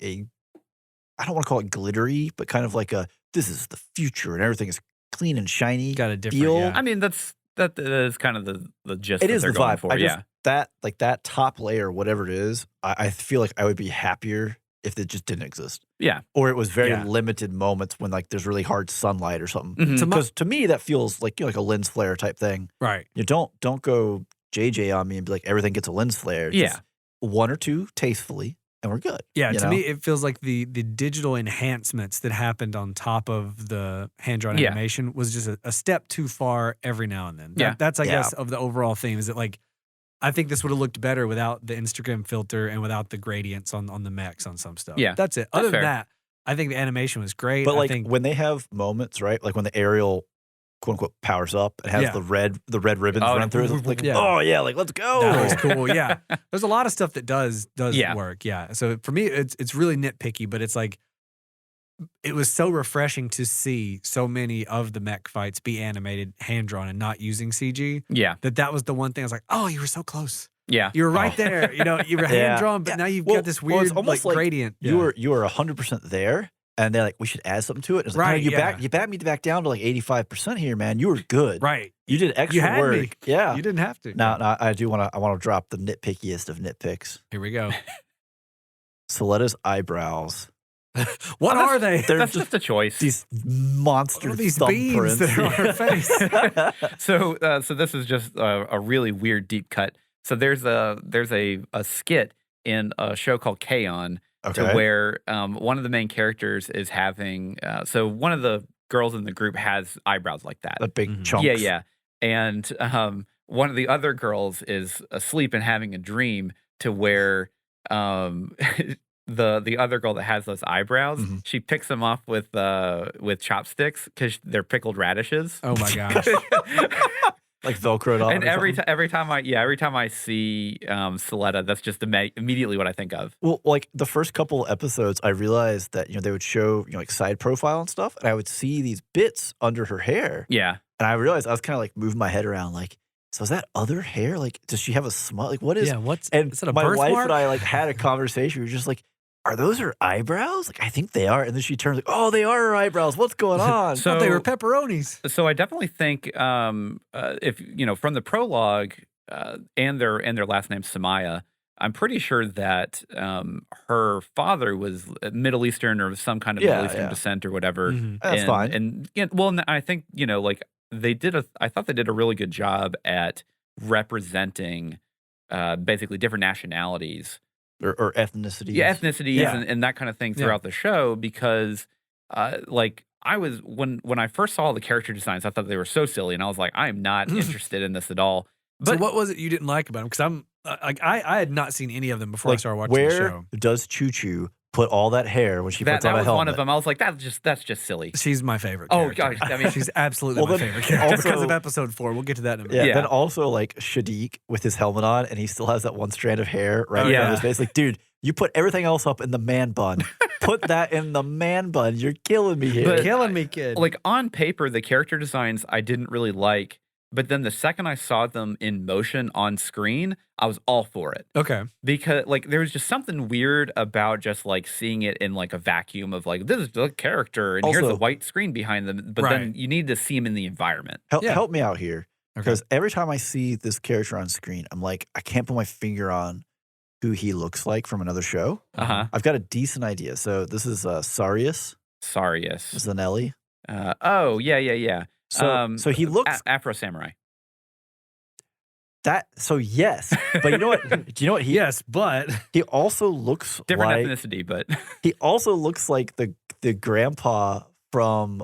I don't want to call it glittery, but kind of like this is the future and everything is clean and shiny. Got a different, feel. yeah. I mean, that is kind of the gist It that is they're the going vibe. for. Yeah. that top layer, whatever it is, I feel like I would be happier if it just didn't exist. Yeah. Or it was very Yeah. limited moments when like there's really hard sunlight or something. Mhm. Because to me that feels like like a lens flare type thing. Right. You don't go JJ on me and be like everything gets a lens flare. Yeah. Just one or two tastefully, and we're good. Yeah, you to know? me, it feels like the digital enhancements that happened on top of the hand-drawn Yeah. animation was just a step too far every now and then. Yeah. That's, I Yeah. guess, of the overall theme is that, like, I think this would have looked better without the Instagram filter and without the gradients on the mechs on some stuff. Yeah, That's it. that's Other than fair. that, I think the animation was great. But I like think, when they have moments, right? Like when the aerial quote unquote powers up and has Yeah. the red ribbons Oh, run through it. It's like, yeah. oh yeah, like let's go. that was cool. Yeah. There's a lot of stuff that does Yeah. work. Yeah. So for me, it's really nitpicky, but it's like, it was so refreshing to see so many of the mech fights be animated, hand drawn, and not using CG. Yeah. That was the one thing I was like, oh, you were so close. Yeah. You were right Oh. there. You know, you were Yeah. hand drawn, but Yeah. now you've Well- got this well, it's weird almost like like gradient. You were 100% there, and they're like, we should add something to it. It's like, no, Right, you yeah. back me back down to like 85% here, man. You were good. right. You did extra had work. me. Yeah. You didn't have to. Now, I want to drop the nitpickiest of nitpicks. Here we go. Soletta's eyebrows. What are they? They're That's just just a choice. these monster What are these beams that are on her face? So this is just a really weird deep cut. So there's a skit in a show called K-On! To Okay. where one of the main characters is having so one of the girls in the group has eyebrows like that. The big Mhm. chunks. Yeah. And one of the other girls is asleep and having a dream to where the other girl that has those eyebrows, Mhm. she picks them off with chopsticks because they're pickled radishes. Oh my gosh. Like Velcroed on. And or every something. time I see Suletta, that's just immediately what I think of. Well, like the first couple episodes, I realized that they would show like side profile and stuff, and I would see these bits under her hair, Yeah. and I realized I was kind of like moving my head around, like, so is that other hair? Like, does she have a smut? Like, what is? Yeah, what's And is that a my wife birthmark? and I like had a conversation. We were just like, are those her eyebrows? Like, I think they are. And then she turns like, oh, they are her eyebrows. What's going on? So- thought they were pepperonis. So I definitely think if from the prologue and their last name Samaya, I'm pretty sure that her father was Middle Eastern or some kind of Yeah, Middle Eastern yeah. descent or whatever. Mhm. That's fine. And I think like I thought they did a really good job at representing basically different nationalities. Or ethnicities. Yeah, ethnicities Yeah. and that kind of thing Yeah. throughout the show because like I was when I first saw the character designs, I thought they were so silly, and I was like, I am not interested in this at all. So But what was it you didn't like about them? Because I'm like I had not seen any of them before I Like, started watching the where show. does Choo Choo put all that hair when she that puts on a was helmet? one of them. I was like, that's just silly. She's my favorite. Oh character. gosh, I mean, she's absolutely Well, my then favorite character because also- of episode 4. We'll get to that in a minute. Yeah, Yeah. Then also like Shadiq with his helmet on, and he still has that one strand of hair right Oh, in front yeah. of his face. Like, dude, you put everything else up in the man bun. Put that in the man bun. You're killing me here. But- Killing me, kid. like on paper, the character designs I didn't really like, but then the second I saw them in motion on screen, I was all for it. okay. Because like there was just something weird about just like seeing it in like a vacuum of like this is the character and here's Also- a white screen behind them, but then Right. you need to see him in the environment. Yeah. Help me out here. Okay. Because every time I see this character on screen, I'm like, I can't put my finger on who he looks like from another show. I've got a decent idea. So this is Sarius Sarius. Zanelli. Oh yeah. So he looks Afro Samurai. that. So yes, but you know what? Do you know what he? Yes, but He also looks Different like ethnicity, but he also looks like the grandpa from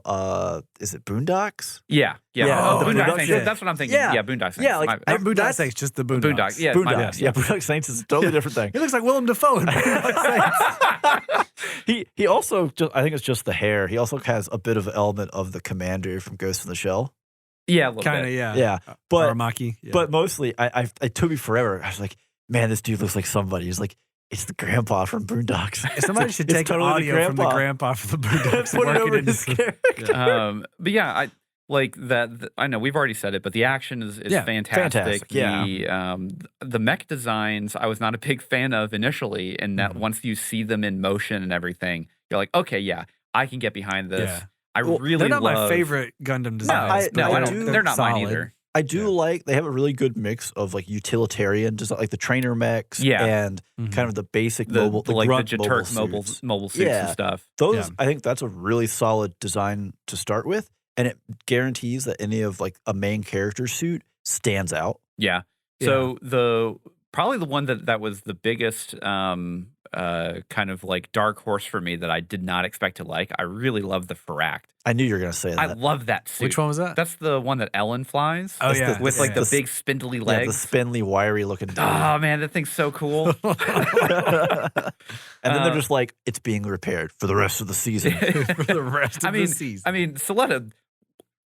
is it Boondocks? yeah. Yeah, Oh, the Boondock Boondock Saints. Saints. That's what I'm thinking. Yeah. Yeah, Boondock Saints. Yeah, like, My- I- Boondock that's- Saints, just the Boondocks. Boondock. Yeah, my bad. Boondocks. Yeah, Boondock Saints is a totally different thing. He looks like Willem Dafoe in Boondock Saints. He also just, I think it's just the hair. He also has a bit of an element of the commander from Ghost in the Shell. Yeah, a little Kind of, bit. yeah. Yeah, but Aramaki. Yeah. but mostly it took me forever. I was like, man, this dude looks like somebody. He's like, it's the grandpa from Boondocks. somebody should It's take totally the audio from the grandpa from the Boondocks and Put it work over it into his some- character. But yeah, I like that. I know we've already said it, but the action is Yeah, fantastic. yeah. The mech designs I was not a big fan of initially, and that once you see them in motion and everything, you're like, okay, yeah, I can get behind this. Yeah. I Well, really They're not love. my favorite Gundam No, designs. I- but no, I I don't. do- They're not mine solid. either. I do like they have a really good mix of like utilitarian design, like the trainer mechs Yeah. and kind of the basic mobile, the like grunt the mobile Jeturk suits. mobile suits and stuff. Those, I think that's a really solid design to start with, and it guarantees that any of like a main character suit stands out. Yeah. So probably the one that was the biggest kind of like dark horse for me that I did not expect to like. I really love the Pharact. I knew you were going to say that. I love that suit. Which one was that? That's the one that Ellen flies. Oh, That's yeah. With like the big spindly legs. Yeah, the spindly, wiry looking dude. Oh man, that thing's so cool. And then they're just like, it's being repaired for the rest of the season. For the rest of the season. I mean, Suletta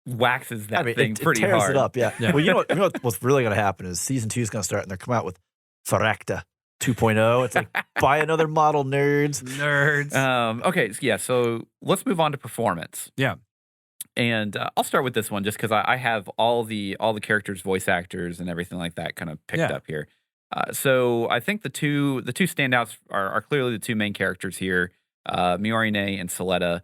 waxes that thing pretty it tears hard. it up, yeah. Well, you know what's really going to happen is season 2 is going to start, and they're coming out with Pharact 2.0. It's like, buy another model, nerds. Okay, yeah. So let's move on to performance. Yeah. And I'll start with this one just because I have all the characters, voice actors, and everything like that kind of picked up here. So I think the two standouts are clearly the two main characters here, Miorine and Suletta.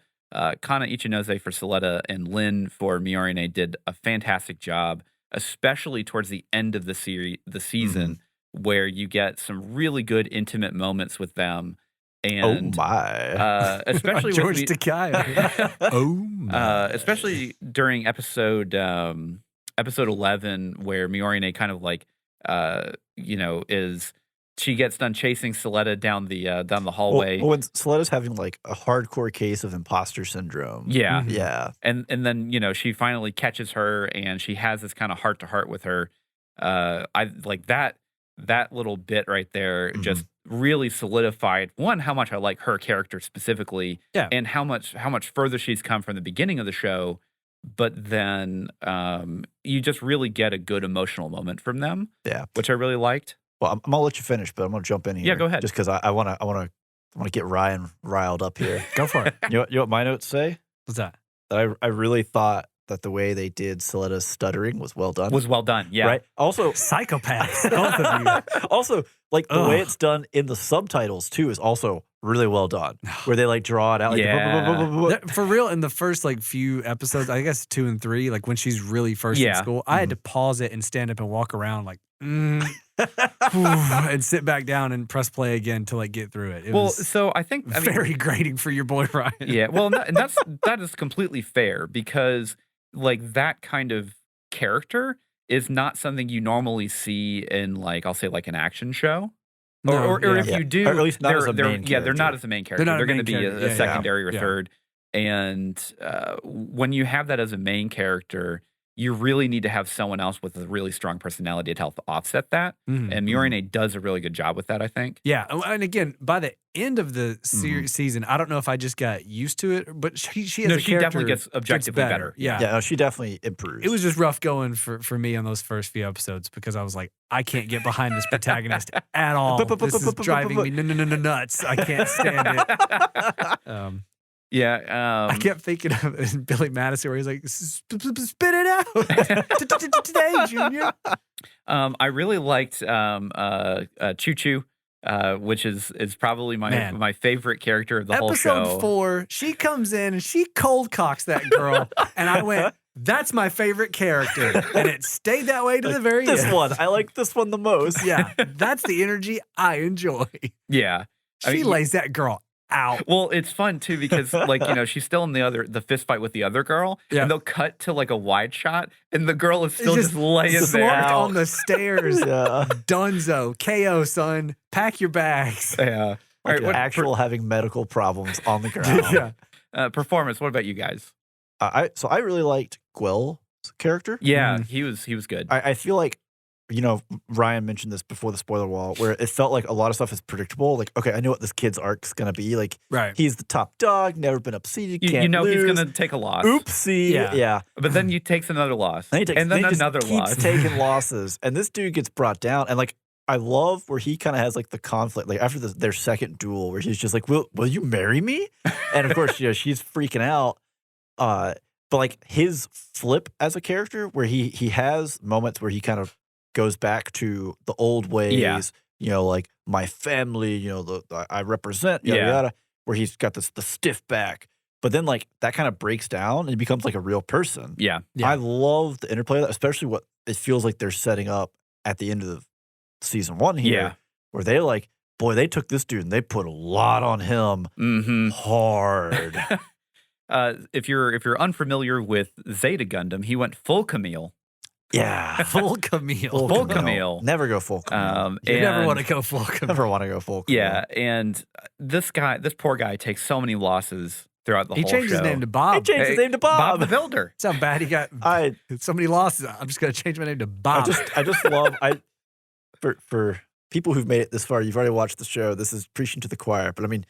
Kana Ichinose for Suletta and Lin for Miorine did a fantastic job, especially towards the end of the season, where you get some really good intimate moments with them. And, oh my! Especially George with Takei. Oh my! Especially during episode 11, where Miorine kind of like she gets done chasing Suletta down the hallway. Well, when Suletta's having like a hardcore case of imposter syndrome. Yeah, yeah, and then she finally catches her, and she has this kind of heart to heart with her. I like that little bit right there. Just really solidified how much I like her character specifically, and how much further she's come from the beginning of the show. But then you just really get a good emotional moment from them, which I really liked. Well, I'm gonna let you finish, but I'm gonna jump in here. Yeah, go ahead. Just because I wanna get Ryan riled up here. Go for it. You know what my notes say? What's that? That I really thought that the way they did Suletta's stuttering was well done. Yeah. Right. Also, psychopaths, both of you. Also, like the way it's done in the subtitles too is also really well done. Where they like draw it out. Like, for real, in the first like few episodes, I guess 2 and 3, like when she's really first in school, I had to pause it and stand up and walk around like, and sit back down and press play again to like get through it. So I think very grating for your boy Ryan. Yeah, well, and that is completely fair because like that kind of character is not something you normally see in like I'll say like an action show. Or if you do, or at least not as a main character. Yeah, they're not as a main character. They're going to be a secondary or third. And when you have that as a main character, you really need to have someone else with a really strong personality to help offset that. And Miorine does a really good job with that, I think. Yeah, and again, by the end of the season, I don't know if I just got used to it, but she definitely gets objectively better. Yeah, she definitely improves. It was just rough going for me on those first few episodes because I was like, I can't get behind this protagonist at all. This is driving me nuts. I can't stand it. I kept thinking of Billy Madison where he's like, spit it out today, Junior. I really liked Choo Choo, which is probably my favorite character of the whole show. Episode 4, she comes in and she cold cocks that girl, and I went, that's my favorite character, and it stayed that way to the very end. This one, I like this one the most. Yeah, that's the energy I enjoy. Yeah, she lays that girl out. Well, it's fun too because like she's still in the fist fight with the other girl, and they'll cut to like a wide shot, and the girl is still just laying there on the stairs. Dunzo, KO, son, pack your bags. Yeah, like having medical problems on the ground. Performance. What about you guys? So I really liked Gwell's character. Yeah, he was good. I feel like, Ryan mentioned this before the spoiler wall, where it felt like a lot of stuff is predictable. Like, okay, I know what this kid's arc's gonna be. Like, he's the top dog, never been upseated, can't lose. He's gonna take a loss. Oopsie. Yeah. But then he takes another loss, and then another loss. Keeps taking losses, and this dude gets brought down. And like, I love where he kind of has like the conflict, like after their second duel, where he's just like, "Will you marry me?" And of course, she's freaking out. But like his flip as a character, where he has moments where he kind of goes back to the old ways, like my family, I represent, yada, yada, where he's got the stiff back. But then like that kind of breaks down and it becomes like a real person. Yeah. Yeah. I love the interplay of that, especially what it feels like they're setting up at the end of season 1 here. Yeah. Where they like, boy, they took this dude and they put a lot on him hard. If you're unfamiliar with Zeta Gundam, he went full Camille. Yeah. Full Camille. Full Camille. Never go full Camille. You never want to go full Camille. Never want to go full Camille. Yeah, and this poor guy takes so many losses throughout the He whole changed show. his name to Bob. He changed his name to Bob. the Builder. That's how bad he got. So many losses. I'm just going to change my name to Bob. I just love for people who've made it this far, you've already watched the show. This is preaching to the choir, but I mean,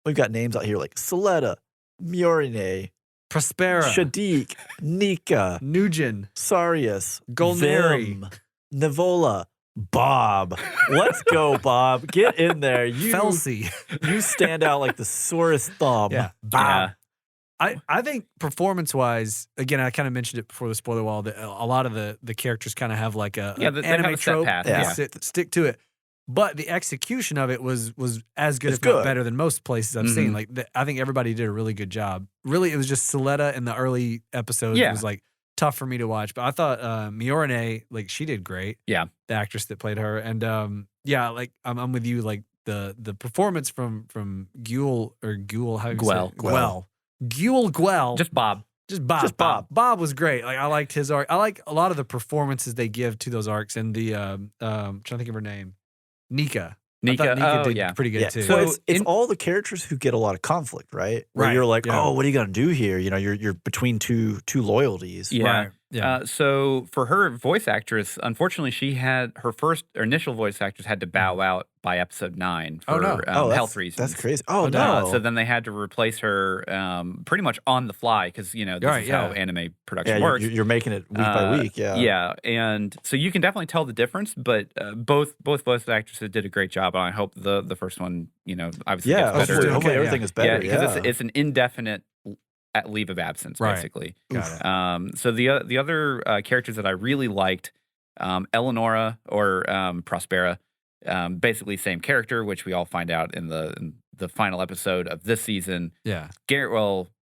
we've got names out here like Suletta, Murine, Prospera, Shadiq, Nika, Nugent, Sarius, Golneri, Vim, Nivola, Bob. Let's go, Bob. Get in there. Felsi. You stand out like the sorest thumb. Yeah. Yeah. I think performance-wise, again, I kind of mentioned it before the spoiler wall, that a lot of the characters kind of have like an they have anime a set trope. path, They yeah. stick to it. But the execution of it was as good, It's if not good. better than most places I've seen. Like I think everybody did a really good job. Really, it was just Suletta in the early episodes. Yeah. It was like tough for me to watch. But I thought Miorine, like she did great. Yeah. The actress that played her. And yeah, like I'm with you. Like the performance from Guel or Guel, how do you say it? Guel. Guel. Just Bob. Just Bob. Just Bob. Bob was great. Like I liked his arc. I like a lot of the performances they give to those arcs. And the trying to think of her name, Nika. I thought Nika did pretty good too. So it's all the characters who get a lot of conflict, right? Where Right, you're like, yeah. oh, what are you gonna do here? You know, you're between two loyalties. Yeah. Right. Yeah. So for her voice actress, unfortunately, she had her initial voice actress had to bow out by episode 9 for Oh, no. That's- health reasons. That's crazy. Oh, no. no. So then they had to replace her pretty much on the fly because this Right, is how yeah. anime production yeah, works. you're making it week by week. Yeah. Yeah, and so you can definitely tell the difference, but both voice actresses did a great job, and I hope the first one, obviously Yeah. gets better. Hopefully, Okay, everything yeah. is better. because Yeah. it's an indefinite leave of absence, Right. basically. Got it. So the other characters that I really liked, Eleonora or Prospera, basically same character, which we all find out in the final episode of this season. Yeah.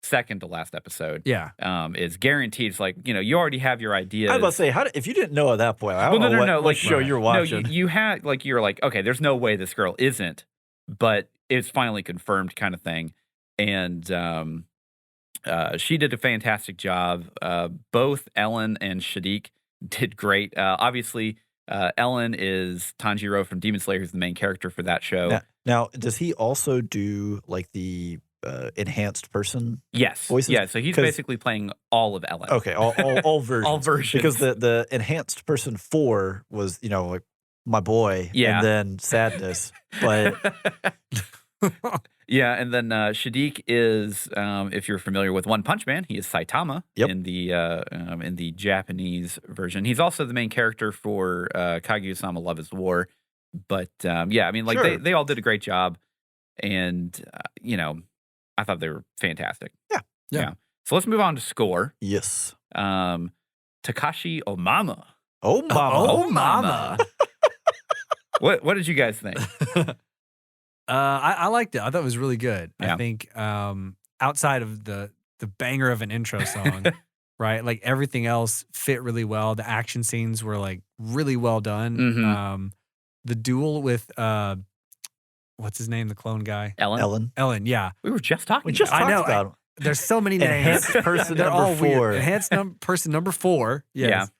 Second to last episode. Yeah. Is guaranteed. It's like you already have your ideas. I was about to say, if you didn't know at that point, I don't know what show you're watching. No, you had you're like, okay, there's no way this girl isn't, but it's finally confirmed, kind of thing. And she did a fantastic job. Both Ellen and Shadiq did great. Obviously, Ellen is Tanjiro from Demon Slayer, who's the main character for that show. Now, does he also do like the enhanced person? Yes. Voices? Yeah, so he's basically playing all of Ellen. Okay, all versions. All versions. Because the enhanced person 4 was, like my boy, Yeah. and then sadness. But Yeah, and then Shadiq is, if you're familiar with One Punch Man, he is Saitama in the Japanese version. He's also the main character for Kaguya-sama Love is War. But yeah, I mean, like Sure. they all did a great job, and I thought they were fantastic. Yeah. So let's move on to score. yes. Takashi Omama. Oh, mama. Oh, mama. What did you guys think? I liked it. I thought it was really good. Yeah. I think outside of the banger of an intro song, right? Like everything else fit really well. The action scenes were like really well done. Mhm. The duel with what's his name? The clone guy. Ellen? Ellen, yeah. We were just talking We just about talked I know, about him. There's so many names. Enhanced person They're number all 4. weird. Enhanced person number 4. Yes.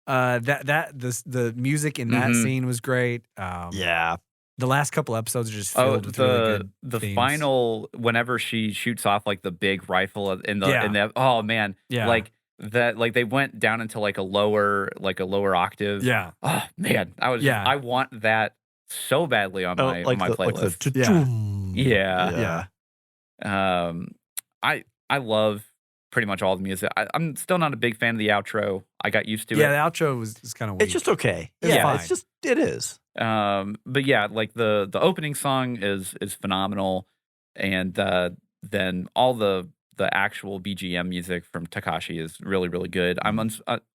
The music in that Mhm. scene was great. Yeah. The last couple episodes are just filled with really good the themes. final, whenever she shoots off like the big rifle in the oh man, Yeah. like that, like they went down into like a lower octave. Yeah. Oh man, I want that so badly on my like the playlist. Yeah. I love pretty much all the music. I'm still not a big fan of the outro. I got used to it. Yeah, the outro was kind of weak. It's just okay. It's yeah, fine. it is. But yeah, like the opening song is phenomenal, and then all the actual BGM music from Takashi is really, really good.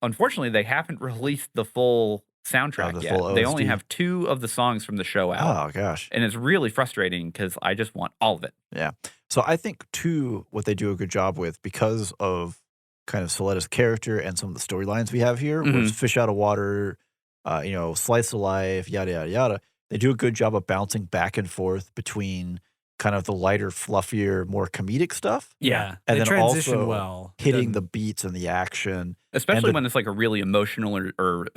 Unfortunately, they haven't released the full soundtrack the yet. full They only OST. have 2 of the songs from the show out, Oh gosh. and it's really frustrating because I just want all of it. Yeah. So I think too, what they do a good job with because of kind of Suletta's character and some of the storylines we have here, was fish out of water, slice of life, yada yada yada. They do a good job of bouncing back and forth between kind of the lighter, fluffier, more comedic stuff. Yeah. And they then transition also well. hitting the beats and the action. Especially and when it's like a really emotional or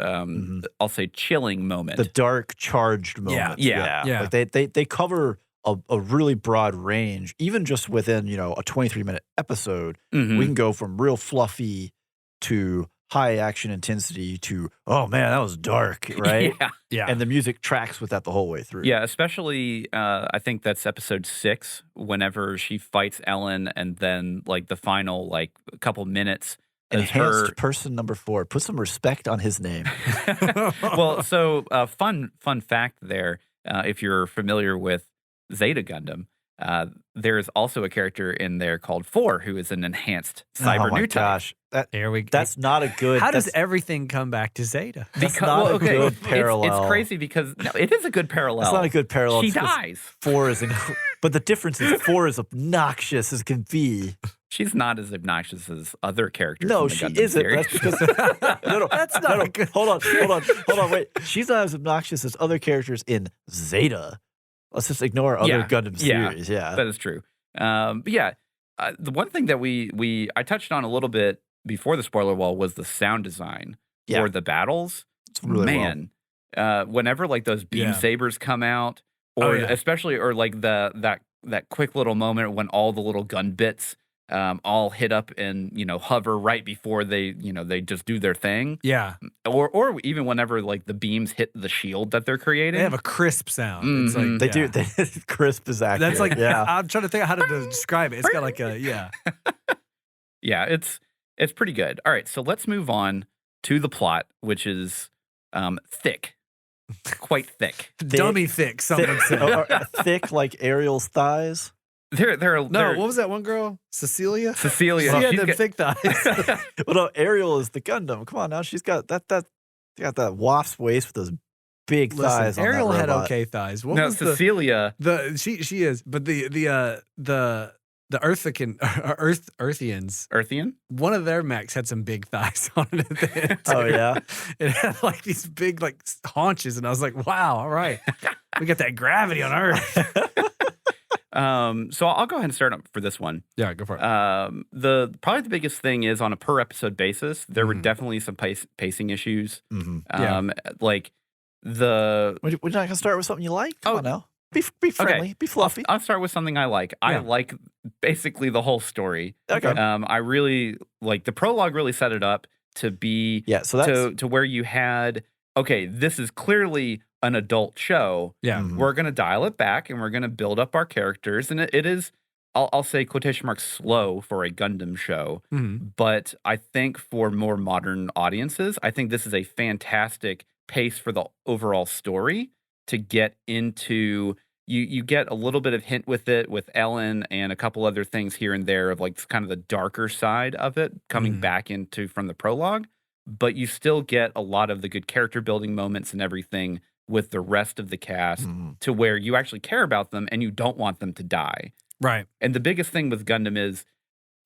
I'll say chilling moment. the dark, charged moments. Yeah. Like they cover a really broad range, even just within, a 23-minute episode. We can go from real fluffy to high action intensity to, oh man, that was dark, right? Yeah. And the music tracks with that the whole way through. Yeah, especially I think that's episode 6, whenever she fights Ellen, and then like the final like couple minutes is Enhanced her. person number 4. Put some respect on his name. Well, so fun fact there, if you're familiar with Zeta Gundam, there's also a character in there called 4 who is an enhanced cyber Oh my new type. gosh. There we go. That's not a good. How does that's- everything come back to Zeta? That's not a good parallel. It's crazy because no, it is a good parallel. That's not a good parallel. She It's just dies. 4 is, but the difference is 4 is obnoxious as can be. She's not as obnoxious as other characters. No, in the she Gundam isn't. series. That's because no, That's not a good. Hold on. Wait, she's not as obnoxious as other characters in Zeta. Let's just ignore other Gundam series. Yeah, that is true. But yeah, the one thing that I touched on a little bit before the spoiler wall was the sound design for the battles. It's really Whenever like those beam sabers come out, or especially or like that quick little moment when all the little gun bits all hit up and hover right before they they just do their thing. Yeah. Or even whenever like the beams hit the shield that they're creating. They have a crisp sound. It's like They do. Crisp is accurate. That's like yeah. I'm trying to think of how to describe it. It's got like a Yeah, it's pretty good. All right, so let's move on to the plot, which is thick. Quite thick. dummy thick. Someone said. Thick like Ariel's thighs. They're No, what was that one girl? Cecilia? Cecilia. She had she's them got- thick thighs. Well, no, Ariel is the Gundam. Come on now, she's got that wasp's waist with those big thighs. Listen, on Ariel that had robot. okay thighs. What No, was Cecilia. she is, but the Earthians, Earthian? one of their mechs had some big thighs on it at the end. Oh yeah. It had like these big like haunches, and I was like, wow, all right. We got that gravity on Earth. So I'll go ahead and start up for this one. Yeah, go for it. Probably the biggest thing is on a per episode basis, there were definitely some pacing issues. Like the We're not gonna start with something you like. Come Oh. on now. Be friendly. Be fluffy. I'll start with something I like. I Yeah. like basically the whole story. Okay. I really like the prologue. Really set it up to be Yeah. So that's to where you had this is clearly an adult show. Yeah. We're gonna dial it back and we're gonna build up our characters, and it is I'll say quotation marks slow for a Gundam show, but I think for more modern audiences, I think this is a fantastic pace for the overall story to get into. You get a little bit of hint with it with Ellen and a couple other things here and there of like kind of the darker side of it coming back into from the prologue, but you still get a lot of the good character building moments and everything with the rest of the cast to where you actually care about them and you don't want them to die. Right. And the biggest thing with Gundam is,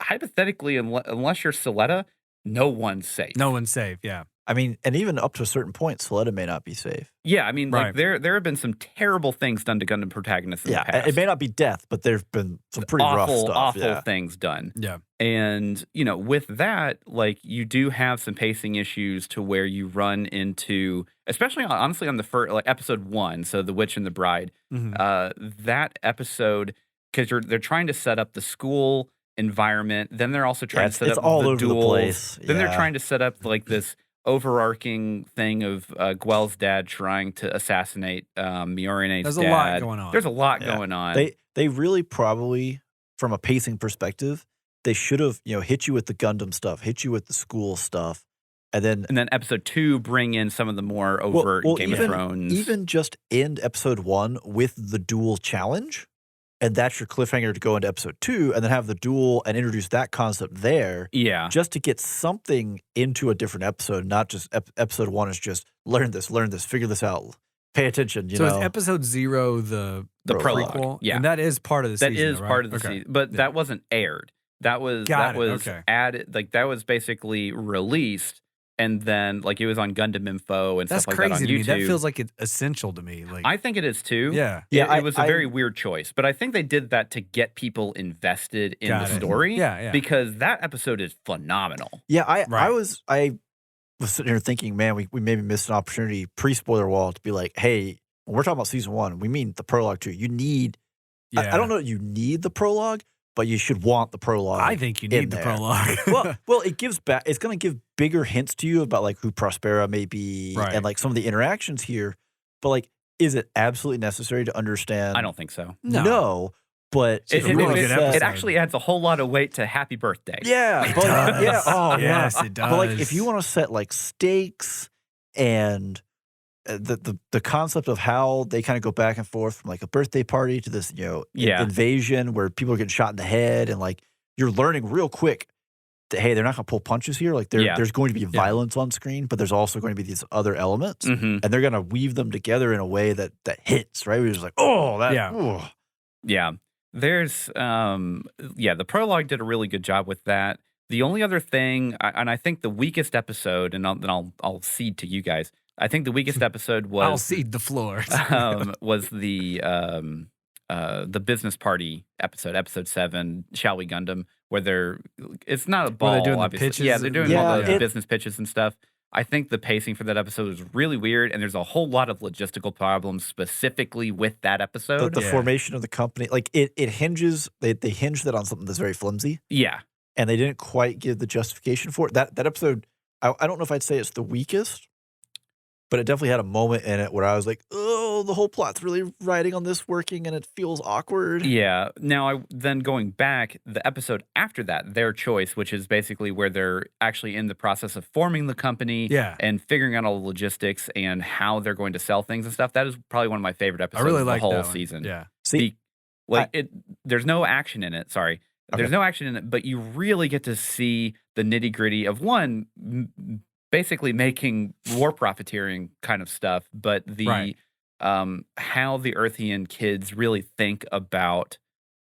hypothetically, unless you're Suletta, no one's safe. No one's safe. Yeah. I mean, and even up to a certain point, Suletta may not be safe. Yeah, I mean, like Right. there have been some terrible things done to Gundam protagonists in the past. It may not be death, but there's been some pretty rough stuff. awful things done. Yeah. And, with that, like, you do have some pacing issues to where you run into, especially honestly on the first, like episode 1, so The Witch and the Bride, that episode, because they're trying to set up the school environment, then they're also trying to set it's up all the over the duels. place. Then they're Yeah. trying to set up like this overarching thing of Guel's dad trying to assassinate Miorine's There's dad. a lot going on. There's a lot Yeah. going on. They really probably, from a pacing perspective, they should have hit you with the Gundam stuff, hit you with the school stuff, and then episode 2 bring in some of the more overt Game of Thrones. Even just end episode 1 with the duel challenge, and that's your cliffhanger to go into episode 2, and then have the duel and introduce that concept there. Yeah. Just to get something into a different episode, not just episode 1 is just learn this, figure this out. pay attention. You So know, is episode 0 the prologue. prequel? Yeah. And that is part of the That season. is though, right? part of the Okay. season, but that wasn't aired. That was Okay. added. Like that was basically released, and then like it was on Gundam Info and That's stuff like that on crazy to me. YouTube. That feels like it's essential to me. Like I think it is too. yeah. Yeah, It was a very weird choice, but I think they did that to get people invested in Got the it. story. Yeah. Because that episode is phenomenal. yeah, I Right. was sitting here thinking, man, we maybe missed an opportunity pre-spoiler wall to be like, hey, when we're talking about season 1, we mean the prologue too. You need, I don't know that you need the prologue, but you should want the prologue. I think you in need the there. prologue. well, it gives back. It's going to give bigger hints to you about like who Prospera may be Right. and like some of the interactions here. But like, is it absolutely necessary to understand? I don't think so. No, but It's a really good episode. It actually adds a whole lot of weight to Happy Birthday. yeah, It but does. yeah, oh Yes, yeah. it does. But like, if you want to set like stakes and the concept of how they kind of go back and forth from like a birthday party to this, invasion where people are getting shot in the head, and like you're learning real quick that hey, they're not going to pull punches here. Like there's going to be violence on screen, but there's also going to be these other elements, Mhm. and they're going to weave them together in a way that hits right. We're just like, oh, that, Yeah. ooh. Yeah. There's the prologue did a really good job with that. The only other thing, and I think the weakest episode, and then I'll cede to you guys. I think the weakest episode was I'll cede the floor. was the business party episode 7, Shall We Gundam, where it's not a ball. Where they're doing the obviously. pitches Yeah, they're doing and- all Yeah, the it- business pitches and stuff. I think the pacing for that episode was really weird, and there's a whole lot of logistical problems specifically with that episode. The formation of the company, like it hinges. They hinged it on something that's very flimsy, Yeah. and they didn't quite give the justification for it. That episode, I don't know if I'd say it's the weakest, but it definitely had a moment in it where I was like, oh, the whole plot's really riding on this working, and it feels awkward. Yeah. Now, then going back, the episode after that, Their Choice, which is basically where they're actually in the process of forming the company Yeah. and figuring out all the logistics and how they're going to sell things and stuff. That is probably one of my favorite I episodes really of the like whole that one. season. Yeah. See, There's no action in it. Sorry. There's Okay. no action in it, but you really get to see the nitty gritty of basically making war profiteering kind of stuff, but Right. how the Earthian kids really think about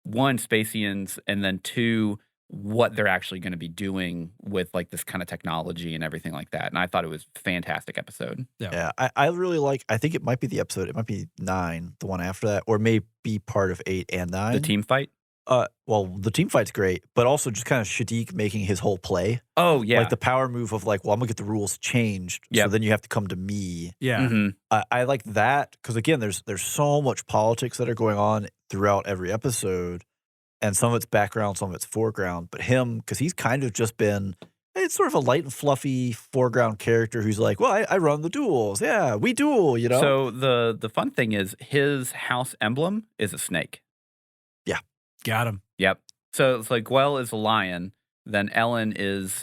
one, Spacians, and then 2, what they're actually going to be doing with like this kind of technology and everything like that. And I thought it was a fantastic episode. yeah, I really like. I think it might be the episode. It might be 9, the one after that, or may be part of 8 and 9. The team fight. Well, the team fight's great, but also just kind of Shadiq making his whole play. Oh yeah. Like the power move of like, well, I'm gonna get the rules changed. So Yep. then you have to come to me. Yeah. Mhm. I like that because again, there's so much politics that are going on throughout every episode, and some of it's background, some of it's foreground. But him, because he's kind of just been, it's sort of a light and fluffy foreground character who's like, well, I run the duels. Yeah, we duel. You know. So the fun thing is his house emblem is a snake. Got him. Yep. So it's like Gwell is a lion, then Ellen is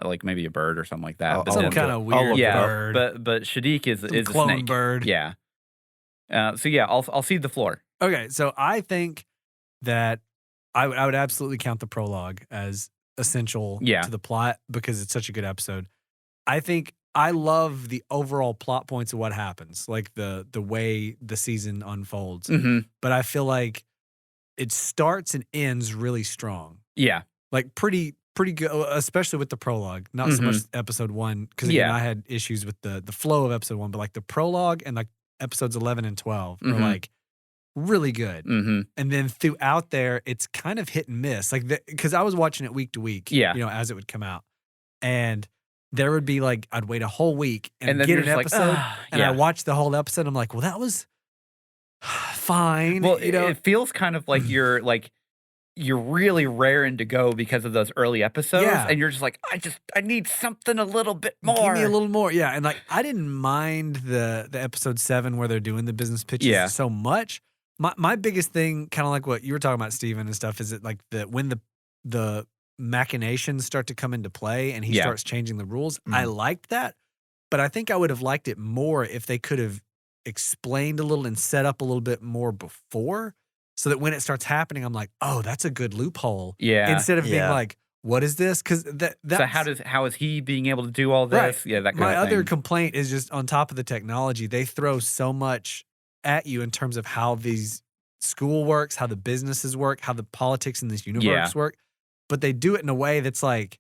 like maybe a bird or something like that. I'll But Some then- kind of I'll weird look it up. bird. but Shadiq is Some a clone snake. bird. Yeah. So yeah, I'll cede the floor. Okay, so I think that I would absolutely count the prologue as essential Yeah. to the plot because it's such a good episode. I think I love the overall plot points of what happens, like the way the season unfolds. Mm-hmm. But I feel like it starts and ends really strong, Yeah. like pretty good, especially with the prologue. Not so much episode 1 because Yeah. I had issues with the flow of episode 1, but like the prologue and like episodes 11 and 12 are Mhm. like really good. Mm-hmm. And then throughout there, it's kind of hit and miss. Like, because I was watching it week to week, Yeah. as it would come out. And there would be like, I'd wait a whole week and, And then get you're an just like, episode. And I yeah. watched the whole episode. I'm like, well, that was fine. Well, you know? it feels kind of like you're really raring to go because of those early episodes, Yeah. and you're just like, I need something a little bit Give more. me a little more. Yeah. And like, I didn't mind the episode 7 where they're doing the business pitches Yeah. so much. My biggest thing, kind of like what you were talking about, Steven, and stuff, is it like when the machinations start to come into play and he Yeah. starts changing the rules. I liked that, but I think I would have liked it more if they could have explained a little and set up a little bit more before, so that when it starts happening, I'm like, oh, that's a good loophole. Yeah. Instead of being Yeah. like, what is this? Because So how is he being able to do all this? Right. Yeah, that kind my of thing. other complaint is just on top of the technology, they throw so much at you in terms of how these school works, how the businesses work, how the politics in this universe work. But they do it in a way that's like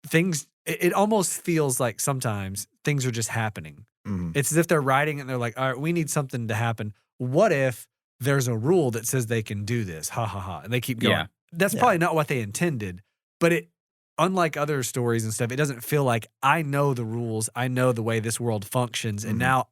things. It almost feels like sometimes things are just happening. It's as if they're writing it and they're like, all right, we need something to happen. What if there's a rule that says they can do this? Ha ha ha. And they keep going. Yeah. That's probably not what they intended, but it, unlike other stories and stuff, it doesn't feel like I know the rules. I know the way this world functions. And now,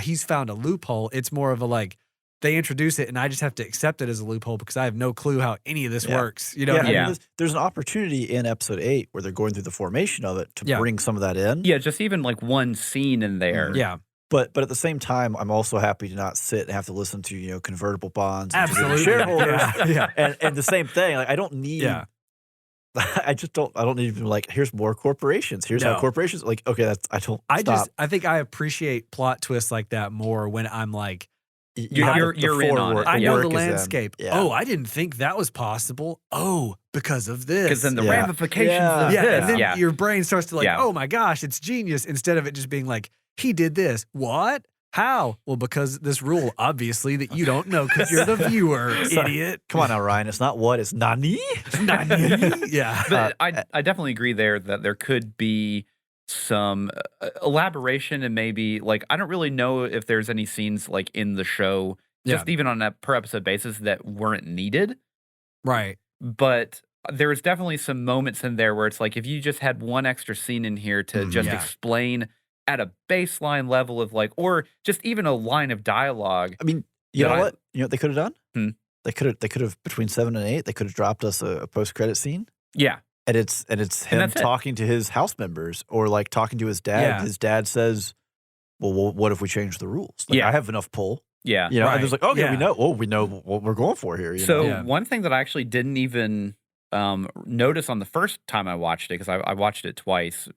he's found a loophole. It's more of a like, they introduce it and I just have to accept it as a loophole because I have no clue how any of this works. You know what I mean? I mean, there's an opportunity in episode 8 where they're going through the formation of it to bring some of that in. Yeah, just even like one scene in there. Yeah. But at the same time, I'm also happy to not sit and have to listen to convertible bonds, and Absolutely. shareholders, and the same thing. Like I don't need. I don't need to be like, here's more corporations. Here's how corporations like. Okay, I think I appreciate plot twists like that more when I'm like, you're in on it. I know the landscape. Oh, I didn't think that was possible. Oh, because of this. Because then the ramifications of this. And then your brain starts to like, oh my gosh, it's genius. Instead of it just being like, he did this. What? How? Well, because this rule, obviously, that you don't know because you're the viewer, idiot. Come on now, Ryan. It's not what, it's nani? Nani? Yeah. But I definitely agree there that there could be some elaboration and maybe, like, I don't really know if there's any scenes, like, in the show, just even on a per episode basis that weren't needed. Right. But there is definitely some moments in there where it's like, if you just had one extra scene in here to just explain at a baseline level of like, or just even a line of dialogue. I mean, you know what? You know what they could have done? They could have between 7 and 8. They could have dropped us a post credit scene. Yeah, and it's him talking to his house members or like talking to his dad. Yeah. His dad says, "Well, what if we change the rules? Like, I have enough pull." Yeah, and there's like, okay, we know what we're going for here. One thing that I actually didn't even notice on the first time I watched it, because I watched it twice.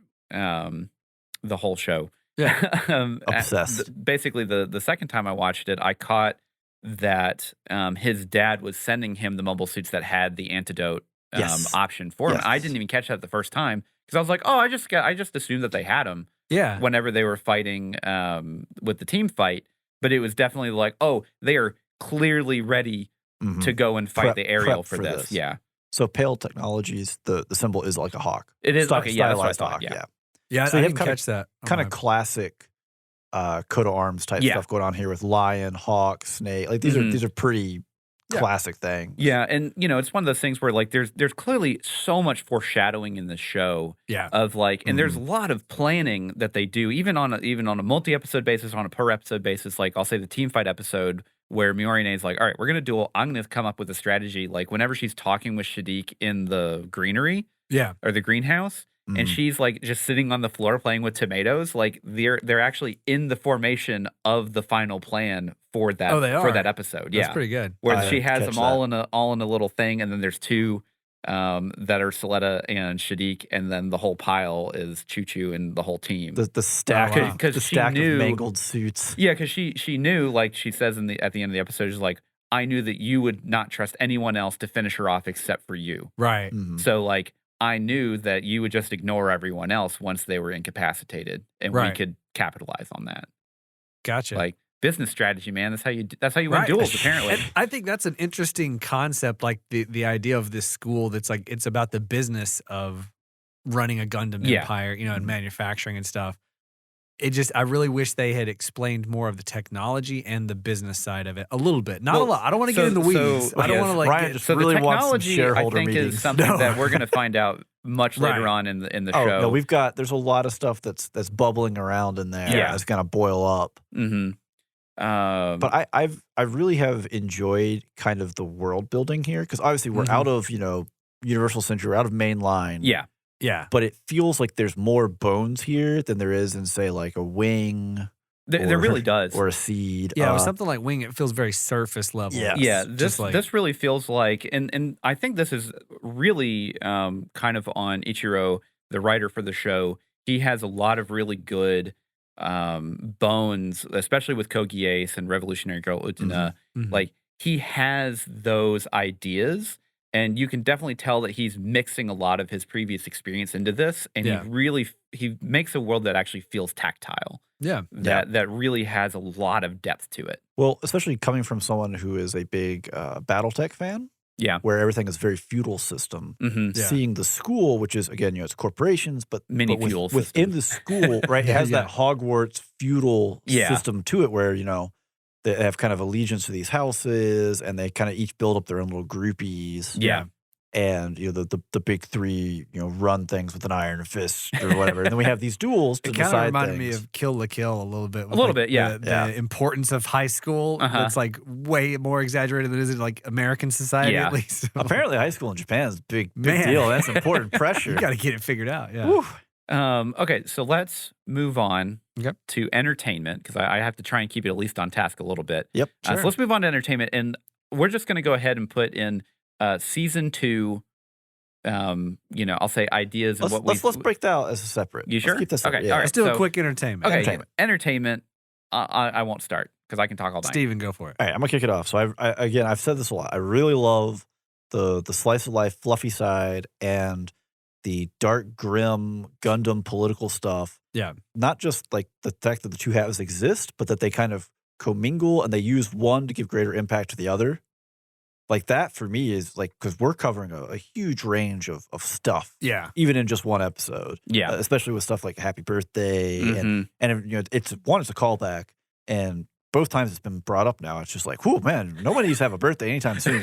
The whole show. Yeah. Obsessed. Basically, the second time I watched it, I caught that his dad was sending him the mobile suits that had the antidote option for him. I didn't even catch that the first time because I was like, oh, I just assumed that they had them. Yeah. Whenever they were fighting with the team fight, but it was definitely like, oh, they are clearly ready to go and fight the aerial for this. Yeah. So Pale Technologies, the symbol is like a hawk. It is okay. Yeah, that's what I stylized thought. hawk. Yeah. Yeah, so I didn't catch that. Kind of classic coat of arms type stuff going on here with lion, hawk, snake. Like these are pretty classic things. Yeah, and it's one of those things where like there's clearly so much foreshadowing in the show. Yeah. Of like, and there's a lot of planning that they do, even on a multi-episode basis, on a per episode basis. Like I'll say the team fight episode where Miorine is like, all right, we're gonna duel. I'm gonna come up with a strategy. Like whenever she's talking with Shadiq in the greenery, or the greenhouse. And she's like just sitting on the floor playing with tomatoes. Like they're actually in the formation of the final plan for that for that episode. That's pretty good. Where she has them all in a little thing, and then there's two that are Suletta and Shadiq, and then the whole pile is Choo Choo and the whole team. The stack, because she knew of mangled suits. Yeah, because she knew, like she says at the end of the episode, she's like, I knew that you would not trust anyone else to finish her off except for you. Right. So like. I knew that you would just ignore everyone else once they were incapacitated, and we could capitalize on that. Gotcha. Like business strategy, man. That's how you win duels, apparently. And I think that's an interesting concept, like the idea of this school that's like it's about the business of running a Gundam empire, and manufacturing and stuff. I really wish they had explained more of the technology and the business side of it a little bit. Not a lot. I don't want to get in the weeds. I don't want to like. Ryan just really the technology, I think, is something that we're going to find out much later on in the show. No, there's a lot of stuff that's bubbling around in there. Yeah, that's going to boil up. But I really have enjoyed kind of the world building here because obviously we're out of Universal Century, we're out of main line. Yeah. But it feels like there's more bones here than there is in, say, like a wing. There really does. Or a seed. Yeah, with something like Wing, it feels very surface level. Yeah. This really feels like, and I think this is really kind of on Ichiro, the writer for the show. He has a lot of really good bones, especially with Kogi Ace and Revolutionary Girl Utena. Like, he has those ideas. And you can definitely tell that he's mixing a lot of his previous experience into this, and he makes a world that actually feels tactile. Yeah. That really has a lot of depth to it. Well, especially coming from someone who is a big BattleTech fan, Yeah. where everything is very feudal system. Seeing the school, which is again, it's corporations, but feudal within the school, right? It has that Hogwarts feudal system to it, where they have kind of allegiance to these houses, and they kind of each build up their own little groupies. Yeah. And the big three, run things with an iron fist or whatever. And then we have these duels to decide. It kind of reminded me of Kill la Kill a little bit. With the importance of high school. That's like way more exaggerated than it is in like American society, at least. Apparently, high school in Japan is a big deal. That's important pressure. You got to get it figured out. Yeah. Okay, so let's move on to entertainment, because I have to try and keep it at least on task a little bit. Yep. So let's move on to entertainment, and we're just going to go ahead and put in season 2. I'll say ideas and let's break that out as a separate. You sure? Let's keep this separate. Okay, all right. Let's do a quick entertainment. Okay, entertainment. I won't start because I can talk all night. Steven, go for it. All right, I'm gonna kick it off. So I've said this a lot. I really love the slice of life fluffy side and the dark grim Gundam political stuff. Yeah. Not just like the fact that the two halves exist, but that they kind of commingle and they use one to give greater impact to the other. Like that for me is like, because we're covering a huge range of stuff. Yeah. Even in just one episode. Yeah. Especially with stuff like Happy Birthday. And it's a callback. And both times it's been brought up now. It's just like, whoo, man, nobody needs to have a birthday anytime soon.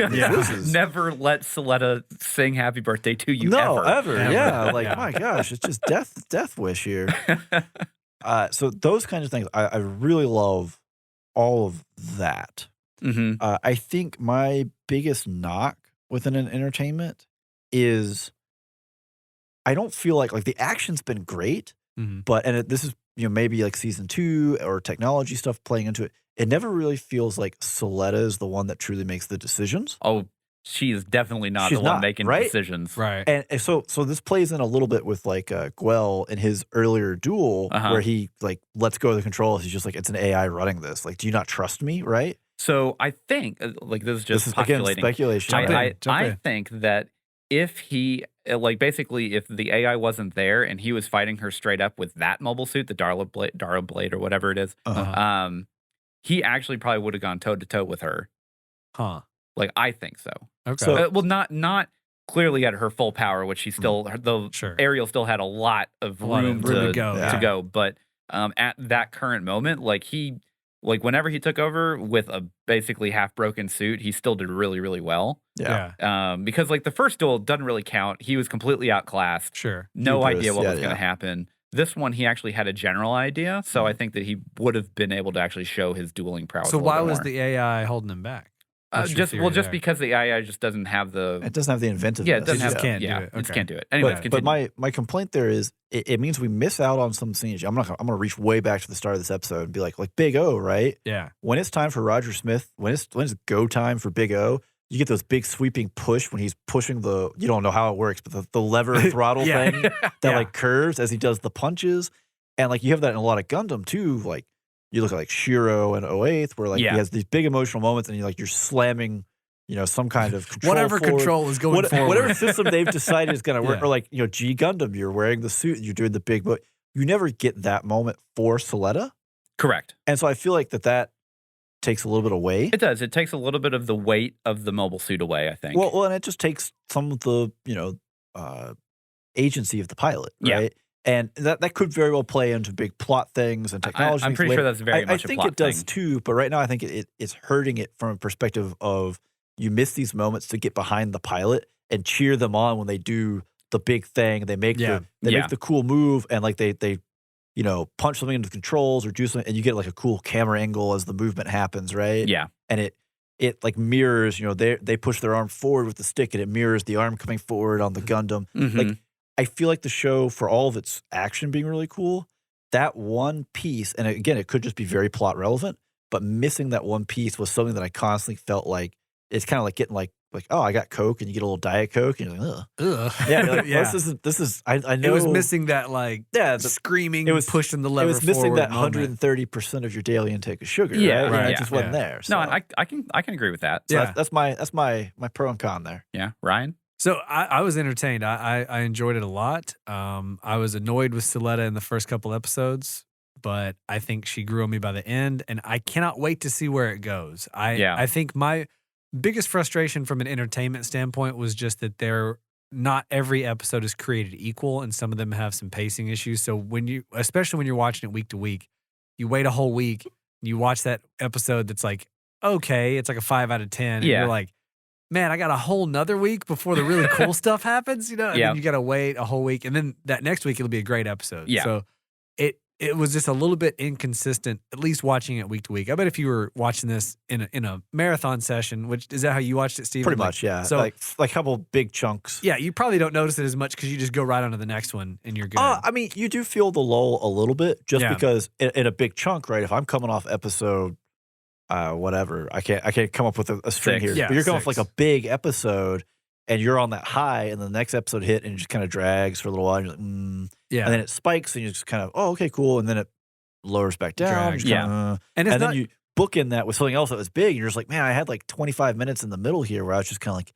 Never let Suletta sing Happy Birthday to you. No, ever. Yeah. Like, my gosh, it's just death wish here. So those kinds of things, I really love all of that. I think my biggest knock within an entertainment is I don't feel like the action's been great, but this is maybe like season 2 or technology stuff playing into it. It never really feels like Suletta is the one that truly makes the decisions. Oh, she is definitely not the one making decisions, right? And so this plays in a little bit with like Guel in his earlier duel, where he like lets go of the controls. He's just like, it's an AI running this. Like, do you not trust me? Right. So I think, like, this is again speculation. I think that if he, like, basically, if the AI wasn't there and he was fighting her straight up with that mobile suit, the Dara Blade or whatever it is, he actually probably would have gone toe to toe with her. Huh. Like, I think so. Okay. So, well, not clearly at her full power, which she still, Ariel still had a lot of room to go. But at that current moment, whenever he took over with a basically half broken suit, he still did really, really well. Yeah. Because like the first duel doesn't really count. He was completely outclassed. Sure. No idea what was going to happen. This one, he actually had a general idea. So I think that he would have been able to actually show his dueling prowess. So why was the AI holding him back? Just because the AI just doesn't have the inventiveness. Yeah, it doesn't have. Can't do it. It just can't do it. Anyways, but my complaint there is it means we miss out on some scenes. I'm gonna reach way back to the start of this episode and be like Big O, right? Yeah. When it's time for Roger Smith, when it's go time for Big O, you get those big sweeping push when he's pushing you don't know how it works, but the lever throttle thing that like curves as he does the punches, and like you have that in a lot of Gundam too, like. You look at like Shiro and 08th, where like he has these big emotional moments, and you're slamming, some kind of control. Whatever control is going forward. Whatever system they've decided is going to work, or like G Gundam, you're wearing the suit, and you're doing the big, but you never get that moment for Suletta. Correct. And so I feel like that takes a little bit away. It does. It takes a little bit of the weight of the mobile suit away, I think. Well, and it just takes some of the agency of the pilot, right? And that could very well play into big plot things and technology. I'm pretty sure that's very much a plot thing. I think it does too, but right now I think it's hurting it from a perspective of you miss these moments to get behind the pilot and cheer them on when they do the big thing. They make make the cool move, and like they punch something into the controls or do something, and you get like a cool camera angle as the movement happens, right? Yeah. And it like mirrors, they push their arm forward with the stick, and it mirrors the arm coming forward on the Gundam. Like, I feel like the show, for all of its action being really cool, that one piece, and again, it could just be very plot relevant, but missing that one piece was something that I constantly felt like it's kind of like getting like like, oh, I got Coke, and you get a little Diet Coke, and you're like, ugh. Ugh. Yeah, you're like, well, this is. I know it was missing that like screaming, it was pushing the lever. It was missing that moment. 130% of your daily intake of sugar. Yeah, right. right. It just wasn't there. So. No, I can agree with that. So that's my pro and con there. Yeah, Ryan. So I was entertained. I enjoyed it a lot. I was annoyed with Suletta in the first couple episodes, but I think she grew on me by the end, and I cannot wait to see where it goes. I think my biggest frustration from an entertainment standpoint was just that not every episode is created equal, and some of them have some pacing issues. So especially when you're watching it week to week, you wait a whole week, you watch that episode that's like, okay, it's like a 5 out of 10, and you're like, man, I got a whole nother week before the really cool stuff happens, and then you got to wait a whole week, and then that next week it'll be a great episode. Yeah. So it was just a little bit inconsistent, at least watching it week to week. I bet if you were watching this in a marathon session, which is that how you watched it, Steve? Pretty much, yeah. So like a couple big chunks. Yeah, you probably don't notice it as much because you just go right on to the next one and you're good. I mean, you do feel the lull a little bit just because in a big chunk, right? If I'm coming off episode whatever, I can't come up with a string 6. here. Yeah, but you're going 6. off like a big episode, and you're on that high, and the next episode hit, and it just kind of drags for a little while. And you're like, yeah, and then it spikes, and you just kind of, oh, okay, cool, and then it lowers back down. Drags. Kinda, and then you bookend that with something else that was big, and you're just like, man, I had like 25 minutes in the middle here where I was just kind of like,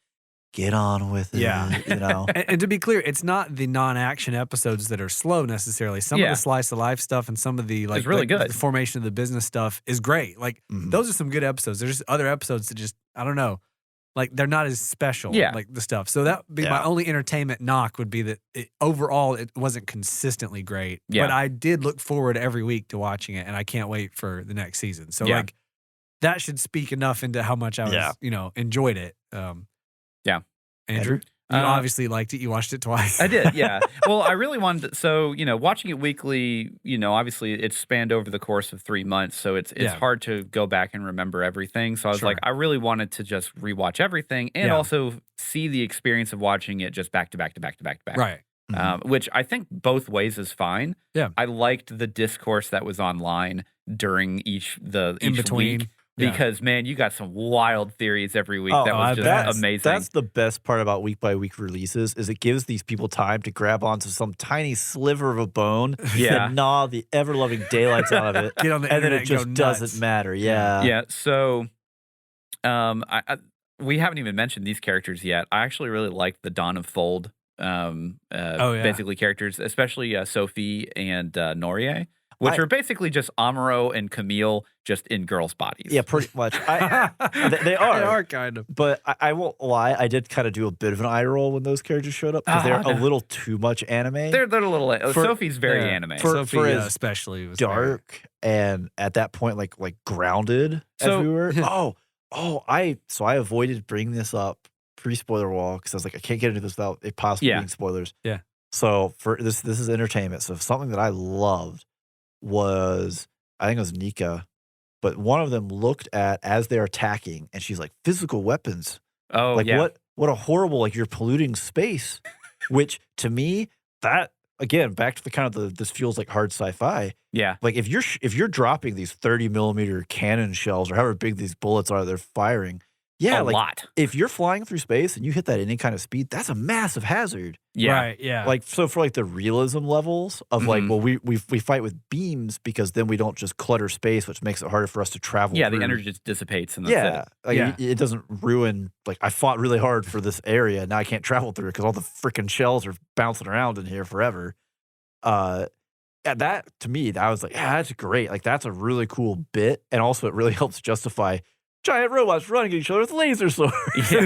get on with it. Yeah. You know. And to be clear, it's not the non-action episodes that are slow necessarily. Some of the slice of life stuff and some of the like it's really good. The formation of the business stuff is great. Like those are some good episodes. There's just other episodes that just I don't know, like they're not as special. Like the stuff. So that would be my only entertainment knock would be that overall it wasn't consistently great. Yeah. But I did look forward every week to watching it, and I can't wait for the next season. So like that should speak enough into how much I was enjoyed it. Andrew, you obviously liked it. You watched it twice. I did, yeah. Well, I really wanted to, so, watching it weekly, obviously it's spanned over the course of 3 months, so it's hard to go back and remember everything. So I was like, I really wanted to just rewatch everything and also see the experience of watching it just back to back to back to back to back. Right. Which I think both ways is fine. Yeah. I liked the discourse that was online during each between. week. Because, man, you got some wild theories every week. That was just amazing. That's the best part about week-by-week releases is it gives these people time to grab onto some tiny sliver of a bone and gnaw the ever-loving daylights out of it. Get on the and then internet it just doesn't matter. Yeah. Yeah, so we haven't even mentioned these characters yet. I actually really liked the Dawn of Fold basically characters, especially Sophie and Norie. Which are basically just Amuro and Camille just in girls' bodies. Yeah, pretty much. They are. They are kind of. But I won't lie, I did kind of do a bit of an eye roll when those characters showed up because they're a little too much anime. They're a little. Sophie's very anime. Sophie especially was dark and at that point like grounded as we were. I avoided bringing this up pre-spoiler wall because I was like, I can't get into this without it possibly being spoilers. Yeah. So for this is entertainment. So something that I loved was, I think it was Nika, but one of them looked at as they're attacking and she's like, physical weapons. Oh, like what a horrible, like you're polluting space, which to me, that again, back to the kind of this feels like hard sci-fi. Yeah. Like if you're dropping these 30 millimeter cannon shells or however big these bullets are they're firing. Yeah, a lot. If you're flying through space and you hit that at any kind of speed, that's a massive hazard. Yeah. Right, yeah. Like, so for like the realism levels of like, well, we fight with beams because then we don't just clutter space, which makes it harder for us to travel. Yeah, through. the energy just dissipates and that's it. Like it doesn't ruin, like I fought really hard for this area, now I can't travel through it because all the freaking shells are bouncing around in here forever. That, to me, I was like, yeah, that's great. Like, that's a really cool bit. And also it really helps justify giant robots running at each other with laser swords.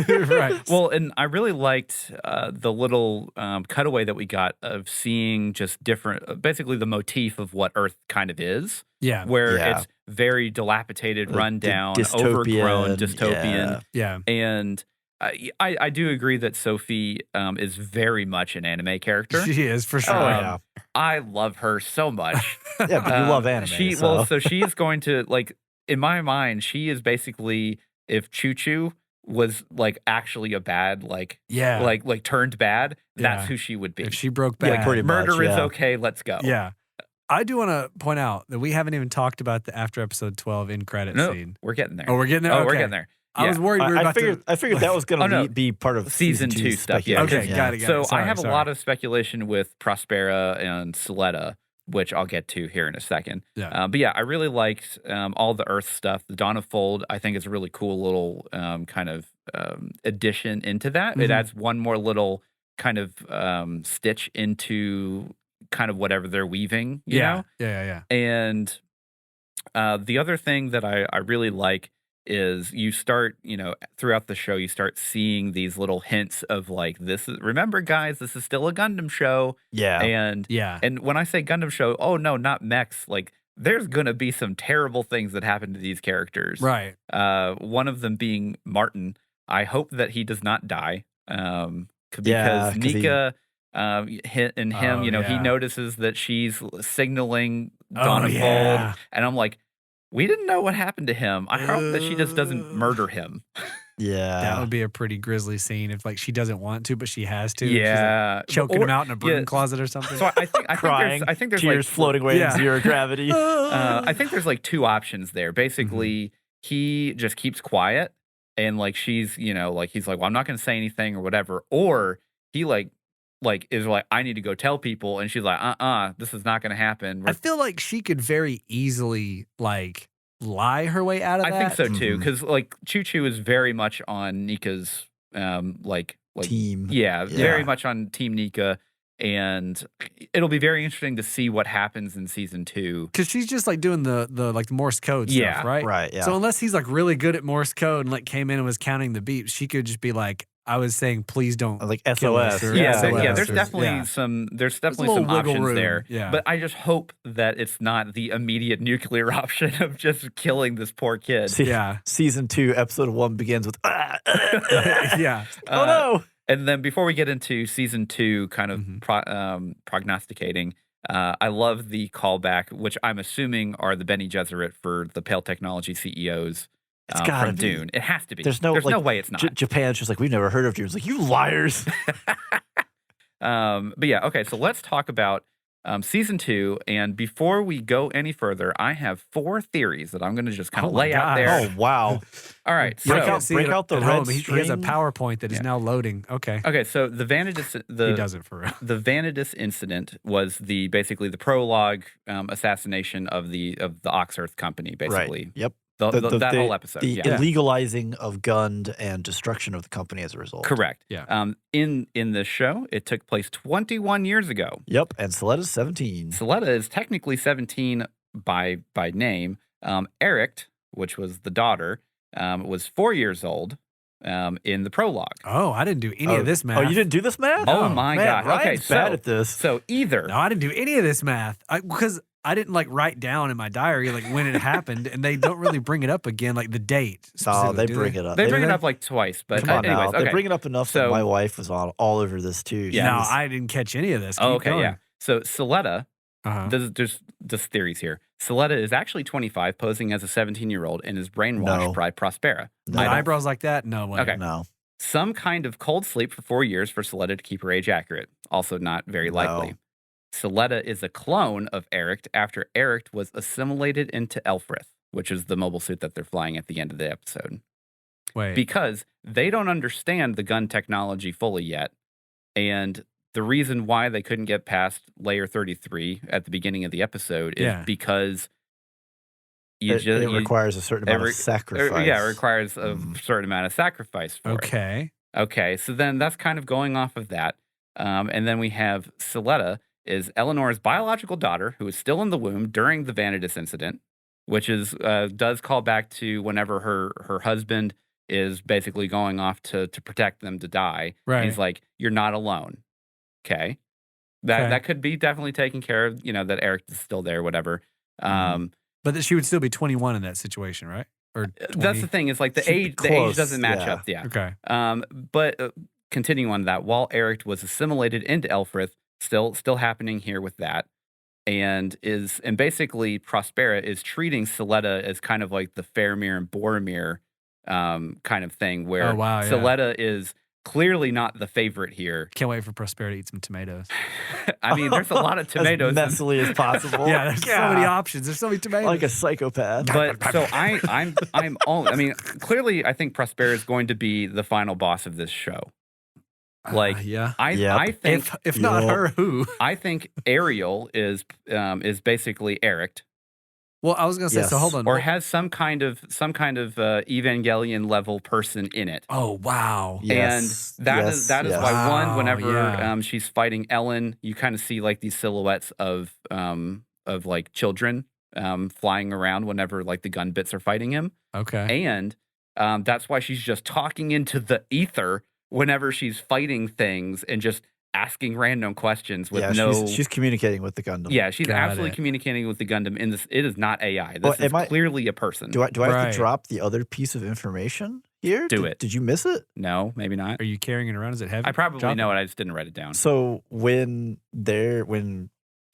Right. Well, and I really liked the little cutaway that we got of seeing just different, basically the motif of what Earth kind of is. Yeah. Where it's very dilapidated, rundown, overgrown, dystopian. Yeah. And I do agree that Sophie is very much an anime character. She is, for sure. I love her so much. Yeah, but you love anime. So she's going to, like, in my mind, she is basically if Choo Choo was like actually a bad, like turned bad, that's who she would be. If she broke bad, pretty much, murder is okay, let's go. Yeah. I do want to point out that we haven't even talked about the after episode 12 in credit scene. We're getting there. Oh, we're getting there? Oh, okay. we're getting there. I was worried we were about I figured that was going to no. be part of Season 2 stuff. Yeah. Okay, got it. So Sorry, I have sorry. a lot of speculation with Prospera and Suletta, which I'll get to here in a second. Yeah. But yeah, I really liked all the Earth stuff. The Dawn of Fold, I think, is a really cool little kind of addition into that. It Mhm. adds one more little kind of stitch into kind of whatever they're weaving, you know? Yeah. And the other thing that I really like is you start, throughout the show, you start seeing these little hints of like, remember guys, this is still a Gundam show. Yeah. And when I say Gundam show, oh no, not mechs, like there's going to be some terrible things that happen to these characters. Right. One of them being Martin. I hope that he does not die. Because 'cause Nika and him, he yeah. notices that she's signaling Oh, Dawn of yeah. Fold. And I'm like, we didn't know what happened to him. I hope that she just doesn't murder him. Yeah. That would be a pretty grisly scene if like she doesn't want to, but she has to. She's, Yeah. like, choking him out in a broom closet or something. So I think Crying, there's tears like floating away Yeah. in zero gravity. I think there's like two options there. Basically, he just keeps quiet and like she's, like he's like, well, I'm not going to say anything or whatever. Or he like is like, I need to go tell people, and she's like, this is not going to happen. I feel like she could very easily like lie her way out of that. I think so too, Mhm. because like Choo Choo is very much on Nika's like Team. Yeah, Yeah. very much on Team Nika, and it'll be very interesting to see what happens in season 2. Because she's just like doing the like Morse code Yeah, stuff, right? Right. Yeah. So unless he's like really good at Morse code and like came in and was counting the beeps, she could just be like, I was saying, please don't like kill us SOS. or Yeah, SOS there's or- definitely yeah. some There's a little some wiggle options room, there. yeah. But I just hope that it's not the immediate nuclear option of just killing this poor kid. Yeah. Season 2, episode 1 begins with. Yeah. Oh no. And then before we get into season 2, kind of Mhm. prognosticating, I love the callback, which I'm assuming are the Bene Gesserit for the Pale Technology CEOs It's gotta from be. Dune. It has to be. There's no way it's not. Japan's just like, we've never heard of you. It's like, you liars. But yeah, okay, so let's talk about season 2. And before we go any further, I have 4 theories that I'm going to just kind of Oh my lay out gosh. there. Oh wow. All right, Break so out- See it out the at red home. He has a string. PowerPoint that is Yeah. now loading. Okay. okay, so the Vanadis He does it for real. the Vanadis incident was basically the prologue assassination of the Ox Earth company, basically. Right. Yep. That whole episode. The Yeah. illegalizing of Gund and destruction of the company as a result. Correct. Yeah. In this show, it took place 21 years ago. Yep. And Suletta's 17. Suletta is technically 17 by name. Eric, which was the daughter, was 4 years old in the prologue. Oh, I didn't do any of this math. Oh, you didn't do this math? Oh my Man, God. Okay, Ryan's bad so- at this. So either No, I didn't do any of this math. Because I didn't like write down in my diary like when it happened, and they don't really bring it up again, like the date. Oh, specifically, they do bring it up. they bring do it up like twice, but Come on anyways, now. okay. They bring it up enough that So- my wife was all over this too. Yeah. No, I didn't catch any of this. Oh, Keep okay, going. yeah. So Suletta, Uh-huh. there's just theories here. Suletta is actually 25, posing as a 17-year-old, and is brainwashed No. by Prospera. No. I don't- Eyebrows like that? No way. Okay. No. Some kind of cold sleep for 4 years for Suletta to keep her age accurate. Also not very likely. No. Suletta is a clone of Eric after Eric was assimilated into Elfrith, which is the mobile suit that they're flying at the end of the episode. Wait. Because they don't understand the gun technology fully yet. And the reason why they couldn't get past layer 33 at the beginning of the episode is Yeah. because It requires a certain amount of sacrifice. Yeah, it requires a Mhm. certain amount of sacrifice for it. Okay. Okay, so then that's kind of going off of that. And then we have Suletta is Eleanor's biological daughter who is still in the womb during the Vanadis incident, which is does call back to whenever her husband is basically going off to protect them to die. Right. He's like, you're not alone. Okay. Okay. That could be definitely taken care of, that Eric is still there, whatever. But that she would still be 21 in that situation, right? Or 20? That's the thing, is like the Should be age close, doesn't match yeah. up. Yeah. Okay. But continuing on that, while Eric was assimilated into Elfrith, still happening here with that, and basically Prospera is treating Suletta as kind of like the Faramir and Boromir kind of thing, where Oh, wow, yeah. Suletta is clearly not the favorite here. Can't wait for Prospera to eat some tomatoes. I mean, there's a lot of tomatoes. As messily as possible. Yeah, there's so many options. There's so many tomatoes. Like a psychopath. But so I mean, clearly, I think Prospera is going to be the final boss of this show. Like, yeah. I think if not her, who? I think Ariel is basically Eric, Well, I was gonna say. So hold on. or has some kind of Evangelion level person in it. Oh wow. Yes. And that is why Wow, whenever yeah. she's fighting Ellen, you kind of see like these silhouettes of like children flying around whenever like the gun bits are fighting him. Okay. And that's why she's just talking into the ether whenever she's fighting things and just asking random questions with she's communicating with the Gundam. Yeah, she's Got absolutely it. communicating with the Gundam in this. It is not AI. This is clearly a person. Do I have Right. to drop the other piece of information here? Do it. Did you miss it? No, maybe not. Are you carrying it around? Is it heavy? I probably Drop know it. it. I just didn't write it down. So when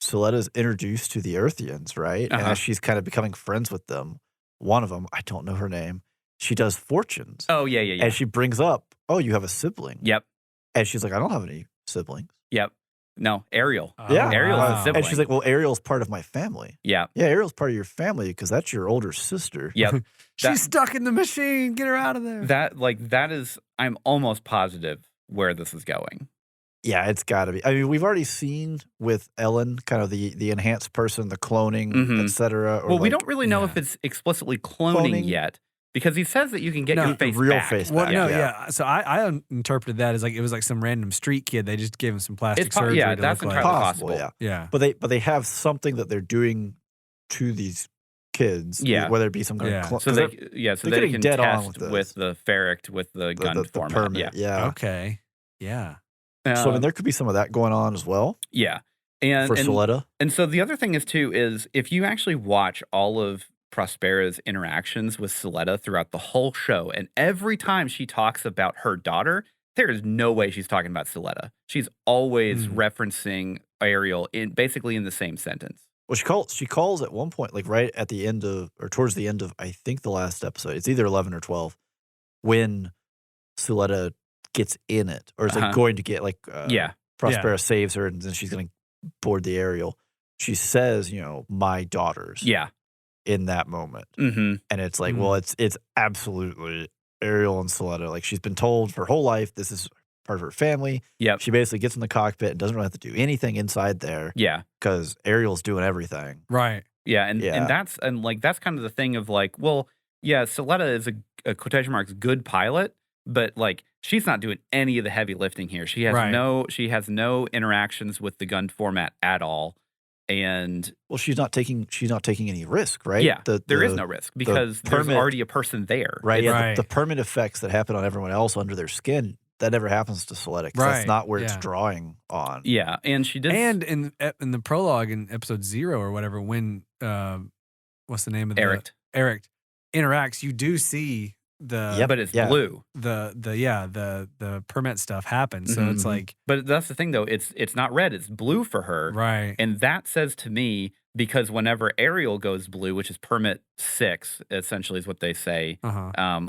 Suletta's introduced to the Earthians, right? And as she's kind of becoming friends with them, one of them, I don't know her name, she does fortunes. Oh, yeah. And she brings up, oh, you have a sibling. Yep. And she's like, I don't have any siblings. No, Ariel. Yeah. Ariel's a sibling. And she's like, well, Ariel's part of my family. Yeah. Yeah, Ariel's part of your family because that's your older sister. Yep. She's stuck in the machine. Get her out of there. That is, I'm almost positive where this is going. Yeah, it's got to be. I mean, we've already seen with Ellen kind of the enhanced person, the cloning, et cetera. Well, we don't really know if it's explicitly cloning yet because he says that you can get your face real back. face Well, back. no, yeah. So I interpreted that as like it was like some random street kid. They just gave him some plastic surgery. Yeah, to that's look entirely like. possible. Yeah. Yeah. But they have something that they're doing to these kids. Yeah. Whether it be some kind Yeah. of clone. So they can dead on test with with the ferrict with the gun format. permit. Yeah. Okay. Yeah. So I mean, there could be some of that going on as well. Yeah. And Suletta. And so the other thing is too is if you actually watch all of Prospera's interactions with Suletta throughout the whole show, and every time she talks about her daughter, there is no way she's talking about Suletta. She's always referencing Ariel basically in the same sentence. Well, she calls at one point, like right at the end of, or towards the end of, I think the last episode. It's either 11 or 12, when Suletta gets in it, or is like going to get like Prospera saves her, and then she's going to board the Ariel. She says, my daughters. Yeah. In that moment, Mm-hmm. and it's like, well, it's absolutely Ariel and Suletta. Like she's been told her whole life this is part of her family. Yep. She basically gets in the cockpit and doesn't really have to do anything inside there. Yeah. Because Ariel's doing everything. Right. Yeah, and that's kind of the thing of like, well, yeah, Suletta is a quotation marks good pilot, but like she's not doing any of the heavy lifting here. She has no interactions with the gun format at all. And well, she's not taking any risk, right? Yeah, there is no risk because there's already a person there, right? Yeah, the permanent effects that happen on everyone else under their skin, that never happens to Suletta. That's not where it's drawing on. Yeah, and she did. And in the prologue in episode 0 or whatever, when what's the name of Eric interacts, you do see but it's blue. The permit stuff happens. So it's like, but that's the thing though. It's not red. It's blue for her. Right. And that says to me, because whenever Ariel goes blue, which is permit 6, essentially is what they say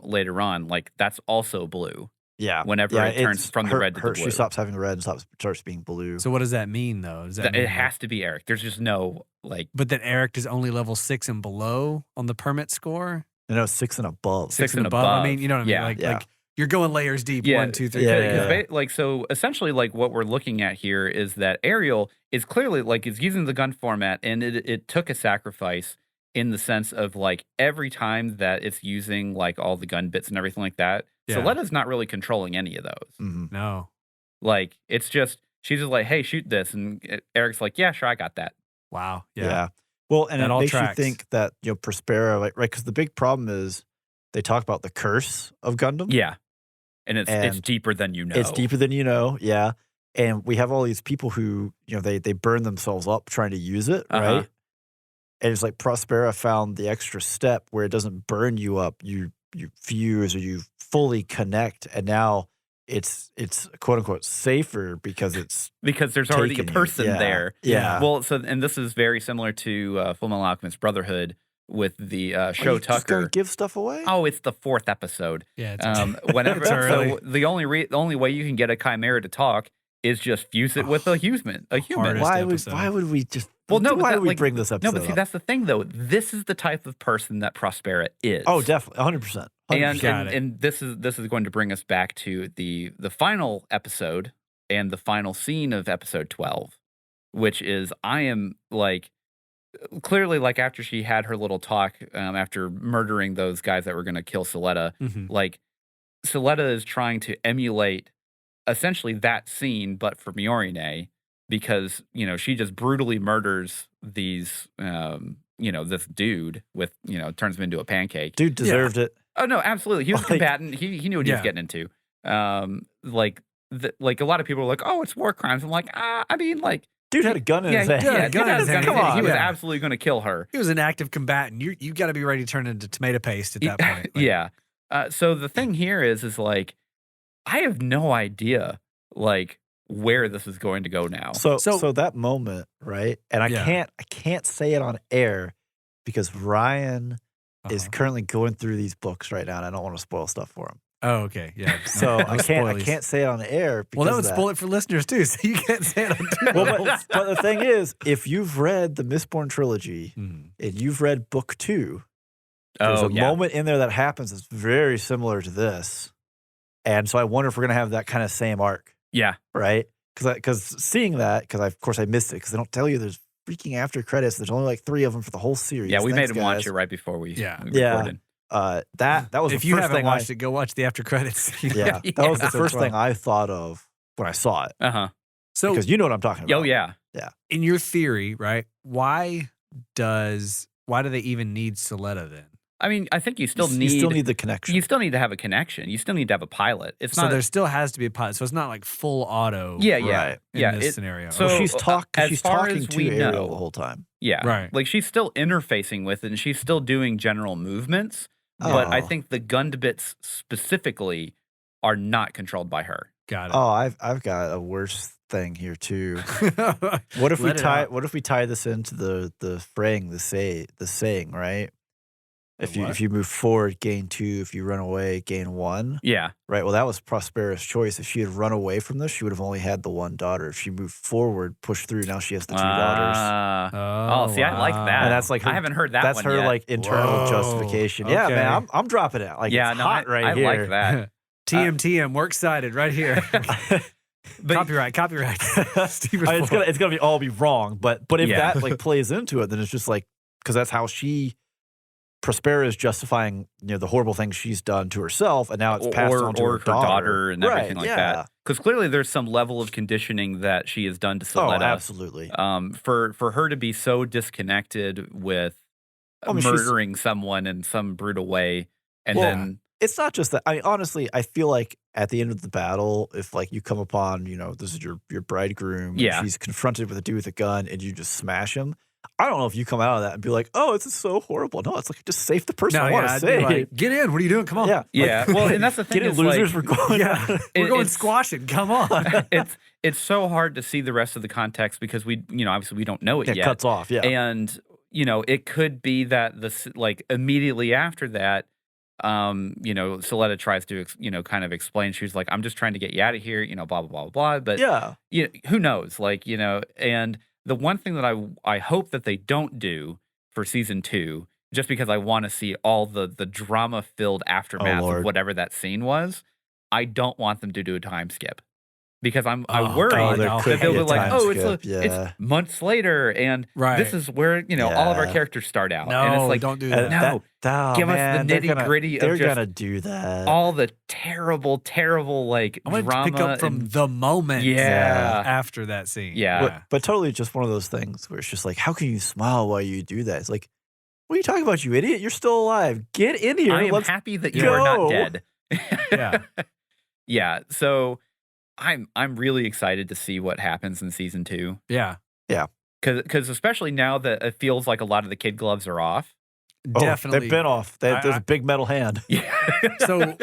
later on, like that's also blue. Yeah. Whenever it turns from the red to the blue. She stops having red and starts being blue. So what does that mean though? Does that mean it has to be Eric. There's just no like. But then Eric is only level 6 and below on the permit score? No, 6 and above. 6 and above. I mean, you know what I mean? Like you're going layers deep. 1, 2, 3. Like so, essentially, like what we're looking at here is that Ariel is clearly like is using the gun format, and it took a sacrifice in the sense of like every time that it's using like all the gun bits and everything like that. So Suletta's not really controlling any of those. Mm-hmm. No, like it's just she's just like, hey, shoot this, and Eric's like, yeah, sure, I got that. Wow, yeah. Well, and that it makes tracks. you think that Prospera, right? Because the big problem is they talk about the curse of Gundam. Yeah, and it's deeper than you know. It's deeper than you know. Yeah, and we have all these people who they burn themselves up trying to use it, right? And it's like Prospera found the extra step where it doesn't burn you up. You fuse or you fully connect, and now it's quote unquote safer because there's already a person there. Yeah. Well, and this is very similar to Full Metal Alchemist Brotherhood, with the Are show you just gonna Tucker. give stuff away? Oh, it's the 4th episode. Yeah, it's Whenever It's early. so the only way you can get a chimera to talk is just fuse it with a human. Hardest Why would we just? Well, no, but why that, would we like, bring this episode? No, but see, up? that's the thing, though. This is the type of person that Prospera is. Oh, definitely, 100%. And this is going to bring us back to the final episode and the final scene of episode 12, which is I am like clearly like after she had her little talk after murdering those guys that were going to kill Suletta, like Suletta is trying to emulate essentially that scene, but for Miorine, because she just brutally murders these this dude with turns him into a pancake. Dude deserved it. Oh no, absolutely. He was a combatant. He knew what he was getting into. Like a lot of people are like, oh, it's war crimes. I'm like, I mean, like, dude had a gun in his hand. Come on, he was absolutely going to kill her. He was an active combatant. You got to be ready to turn into tomato paste at that point. Like, yeah. So the thing here is like, I have no idea like where this is going to go now. So that moment, right? And I can't say it on air because Ryan is currently going through these books right now, and I don't want to spoil stuff for him. Oh, okay, yeah. So I can't say it on the air. Because well, that would spoil it for listeners too. So you can't say it on Twitter. Well, but the thing is, if you've read the Mistborn trilogy and you've read book 2, there's a moment in there that happens that's very similar to this, and so I wonder if we're gonna have that kind of same arc. Yeah. Right. Because seeing that, because of course I missed it because they don't tell you there's freaking after credits. There's only like 3 of them for the whole series. Yeah, we Thanks, made him watch it right before we recorded. That was if the you first haven't thing watched it, go watch the after credits. Yeah, that was the first thing I thought of when I saw it. So because you know what I'm talking about. Oh yeah. In your theory, right? Why do they even need Suletta then? I mean, I think you still need the connection. You still need to have a connection. You still need to have a pilot. It's so not there still has to be a pilot. So it's not like full auto. Right. In this scenario. So she's talking to Ariel know, the whole time. Yeah. Right. Like she's still interfacing with it and she's still doing general movements. But I think the Gund bits specifically are not controlled by her. Got it. Oh, I've got a worse thing here too. What if we tie this into the fraying, the saying, right? If you move forward, gain 2. If you run away, gain 1. Yeah. Right. Well, that was Prospera's choice. If she had run away from this, she would have only had the 1 daughter. If she moved forward, pushed through, now she has the 2 daughters. See, I like that. And that's like I haven't heard that. That's one her yet. like internal justification. Yeah, Okay. man, I'm dropping it. Like it's hot right here. I like that. TM, we're excited right here. Copyright. It's gonna be wrong, but if that like plays into it, then it's just like because that's how Prospera is justifying the horrible things she's done to herself, and now it's passed on to her daughter and everything like that. Because clearly there's some level of conditioning that she has done to Suletta. Oh, absolutely. For her to be so disconnected with murdering someone in some brutal way, and then it's not just that. honestly, I feel like at the end of the battle, if like you come upon, this is your bridegroom, and she's confronted with a dude with a gun, and you just smash him. I don't know if you come out of that and be like, "Oh, this is so horrible." No, it's like just save the person I want to save. Like, get in. What are you doing? Come on. Yeah. Well, and that's the thing. Get in, losers. We're going. We're going squashing. Come on. It's so hard to see the rest of the context because we obviously we don't know it yet. It cuts off. Yeah. And it could be that this like immediately after that, Suletta tries to kind of explain. She's like, "I'm just trying to get you out of here." Blah blah blah blah. But who knows? Like and. The one thing that I hope that they don't do for season 2, just because I want to see all the drama-filled aftermath of whatever that scene was, I don't want them to do a time skip. Because I worry that they'll be like, it's months later, and this is where all of our characters start out. No, and it's like, don't do that. Give us the nitty-gritty of they're gonna do that. All the terrible like I want drama. to pick up from the moment after that scene. Yeah. But totally just one of those things where it's just like, how can you smile while you do that? It's like, what are you talking about, you idiot? You're still alive. Get in here. I am happy that you are not dead. Yeah. So I'm really excited to see what happens in season 2. Yeah. Because especially now that it feels like a lot of the kid gloves are off. Definitely. They've been off. There's a big metal hand. Yeah. So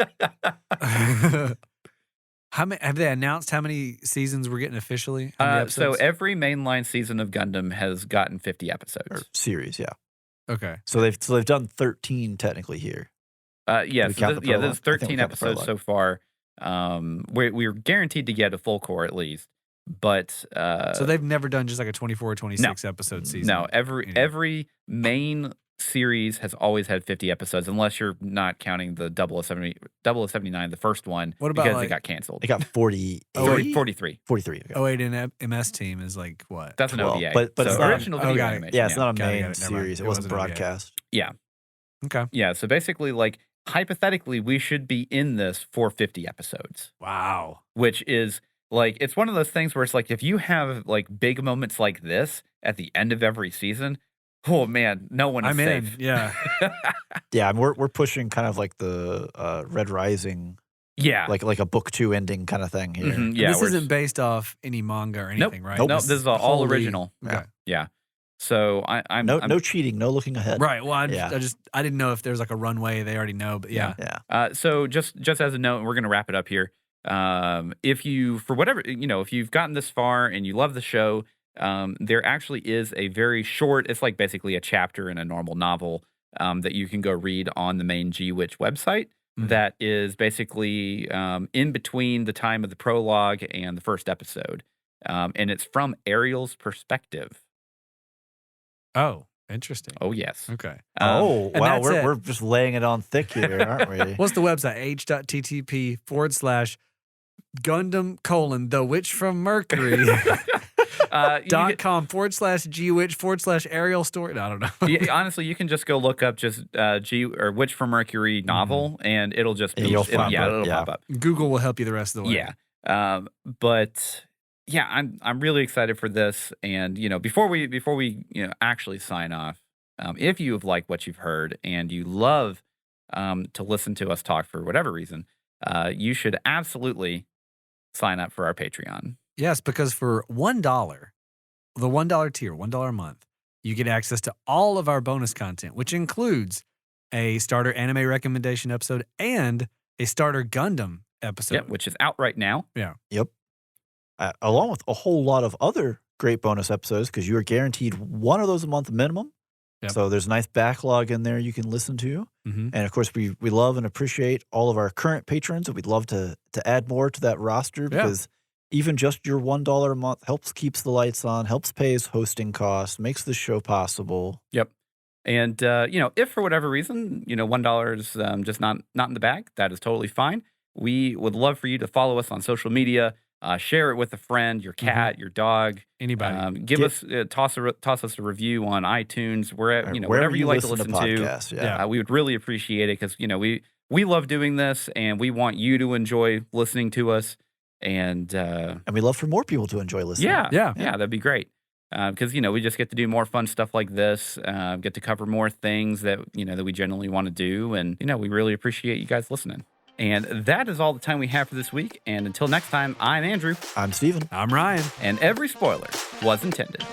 have they announced how many seasons we're getting officially? So every mainline season of Gundam has gotten 50 episodes. Or series, yeah. Okay. So they've done 13 technically here. Yeah, we so count the there's prologue? I think 13 we count the episodes prologue. so far. We're guaranteed to get a full core at least, but So they've never done just like a 24 or 26 episode season. no, every main series has always had 50 episodes, unless you're not counting the 0079, the first one, What about, because it like- got canceled. They got 48. 43. 43. Okay. 08 and MS team is like what? That's an 12, OVA. but so it's not- original oh, video got it. animation. Yeah, it's not a Got it, main got it. Never mind. series. It It wasn't wasn't OVA. broadcast. Yeah. Okay. Yeah. So basically, like, hypothetically, we should be in this for 50 episodes, Wow. which is like, it's one of those things where it's like, if you have like big moments like this at the end of every season, oh man, no one is I'm safe. in. Yeah. Yeah, and we're pushing kind of like the Red Rising, Yeah. like a book 2 ending kind of thing here. Mhm, And yeah. this we're isn't based off any manga or Nope. anything, right? Nope. No, this is all wholly- original. Okay. Yeah. So I'm No cheating, no looking ahead. Right. Well, I Yeah. didn't know if there's like a runway they already know, but yeah. Yeah. So just as a note, and we're going to wrap it up here. If you, for whatever, if you've gotten this far and you love the show, there actually is a very short, it's like basically a chapter in a normal novel that you can go read on the main G-Witch website. Mhm. That is basically in between the time of the prologue and the first episode. And it's from Ariel's perspective. Oh, interesting. Oh, yes. Okay. Oh, and wow. that's it. We're just laying it on thick here, aren't we? What's the website? h.ttp/Gundam : The Witch from Mercury You can- .com/G-Witch/Ariel story. No, I don't know. yeah, honestly, you can just go look up just G or Witch from Mercury novel, and it'll just And be, you'll it'll find it, it'll yeah. pop up. Google will help you the rest of the way. Yeah. But yeah, I'm really excited for this. And before we actually sign off, if you have liked what you've heard and you love to listen to us talk for whatever reason, you should absolutely sign up for our Patreon. Yes, because for $1, the $1 tier, $1 a month, you get access to all of our bonus content, which includes a starter anime recommendation episode and a starter Gundam episode. Yep, which is out right now. Along with a whole lot of other great bonus episodes, because you are guaranteed one of those a month minimum. Yep. So there's a nice backlog in there you can listen to. Mhm. And of course, we love and appreciate all of our current patrons, and we'd love to add more to that roster, because even just your $1 a month helps keeps the lights on, helps pay his hosting costs, makes the show possible. Yep. And if for whatever reason, $1 is just not in the bag, that is totally fine. We would love for you to follow us on social media, share it with a friend, your cat, your dog. Anybody. Give us toss us a review on iTunes, wherever Wherever whatever you like to listen listen to. podcasts, yeah. We would really appreciate it, because we love doing this, and we want you to enjoy listening to us. And And we love for more people to enjoy listening. yeah, that'd be great. Because we just get to do more fun stuff like this, get to cover more things that that we generally want to do, and we really appreciate you guys listening. And that is all the time we have for this week. And until next time, I'm Andrew, I'm Steven. I'm Ryan. and every spoiler was intended.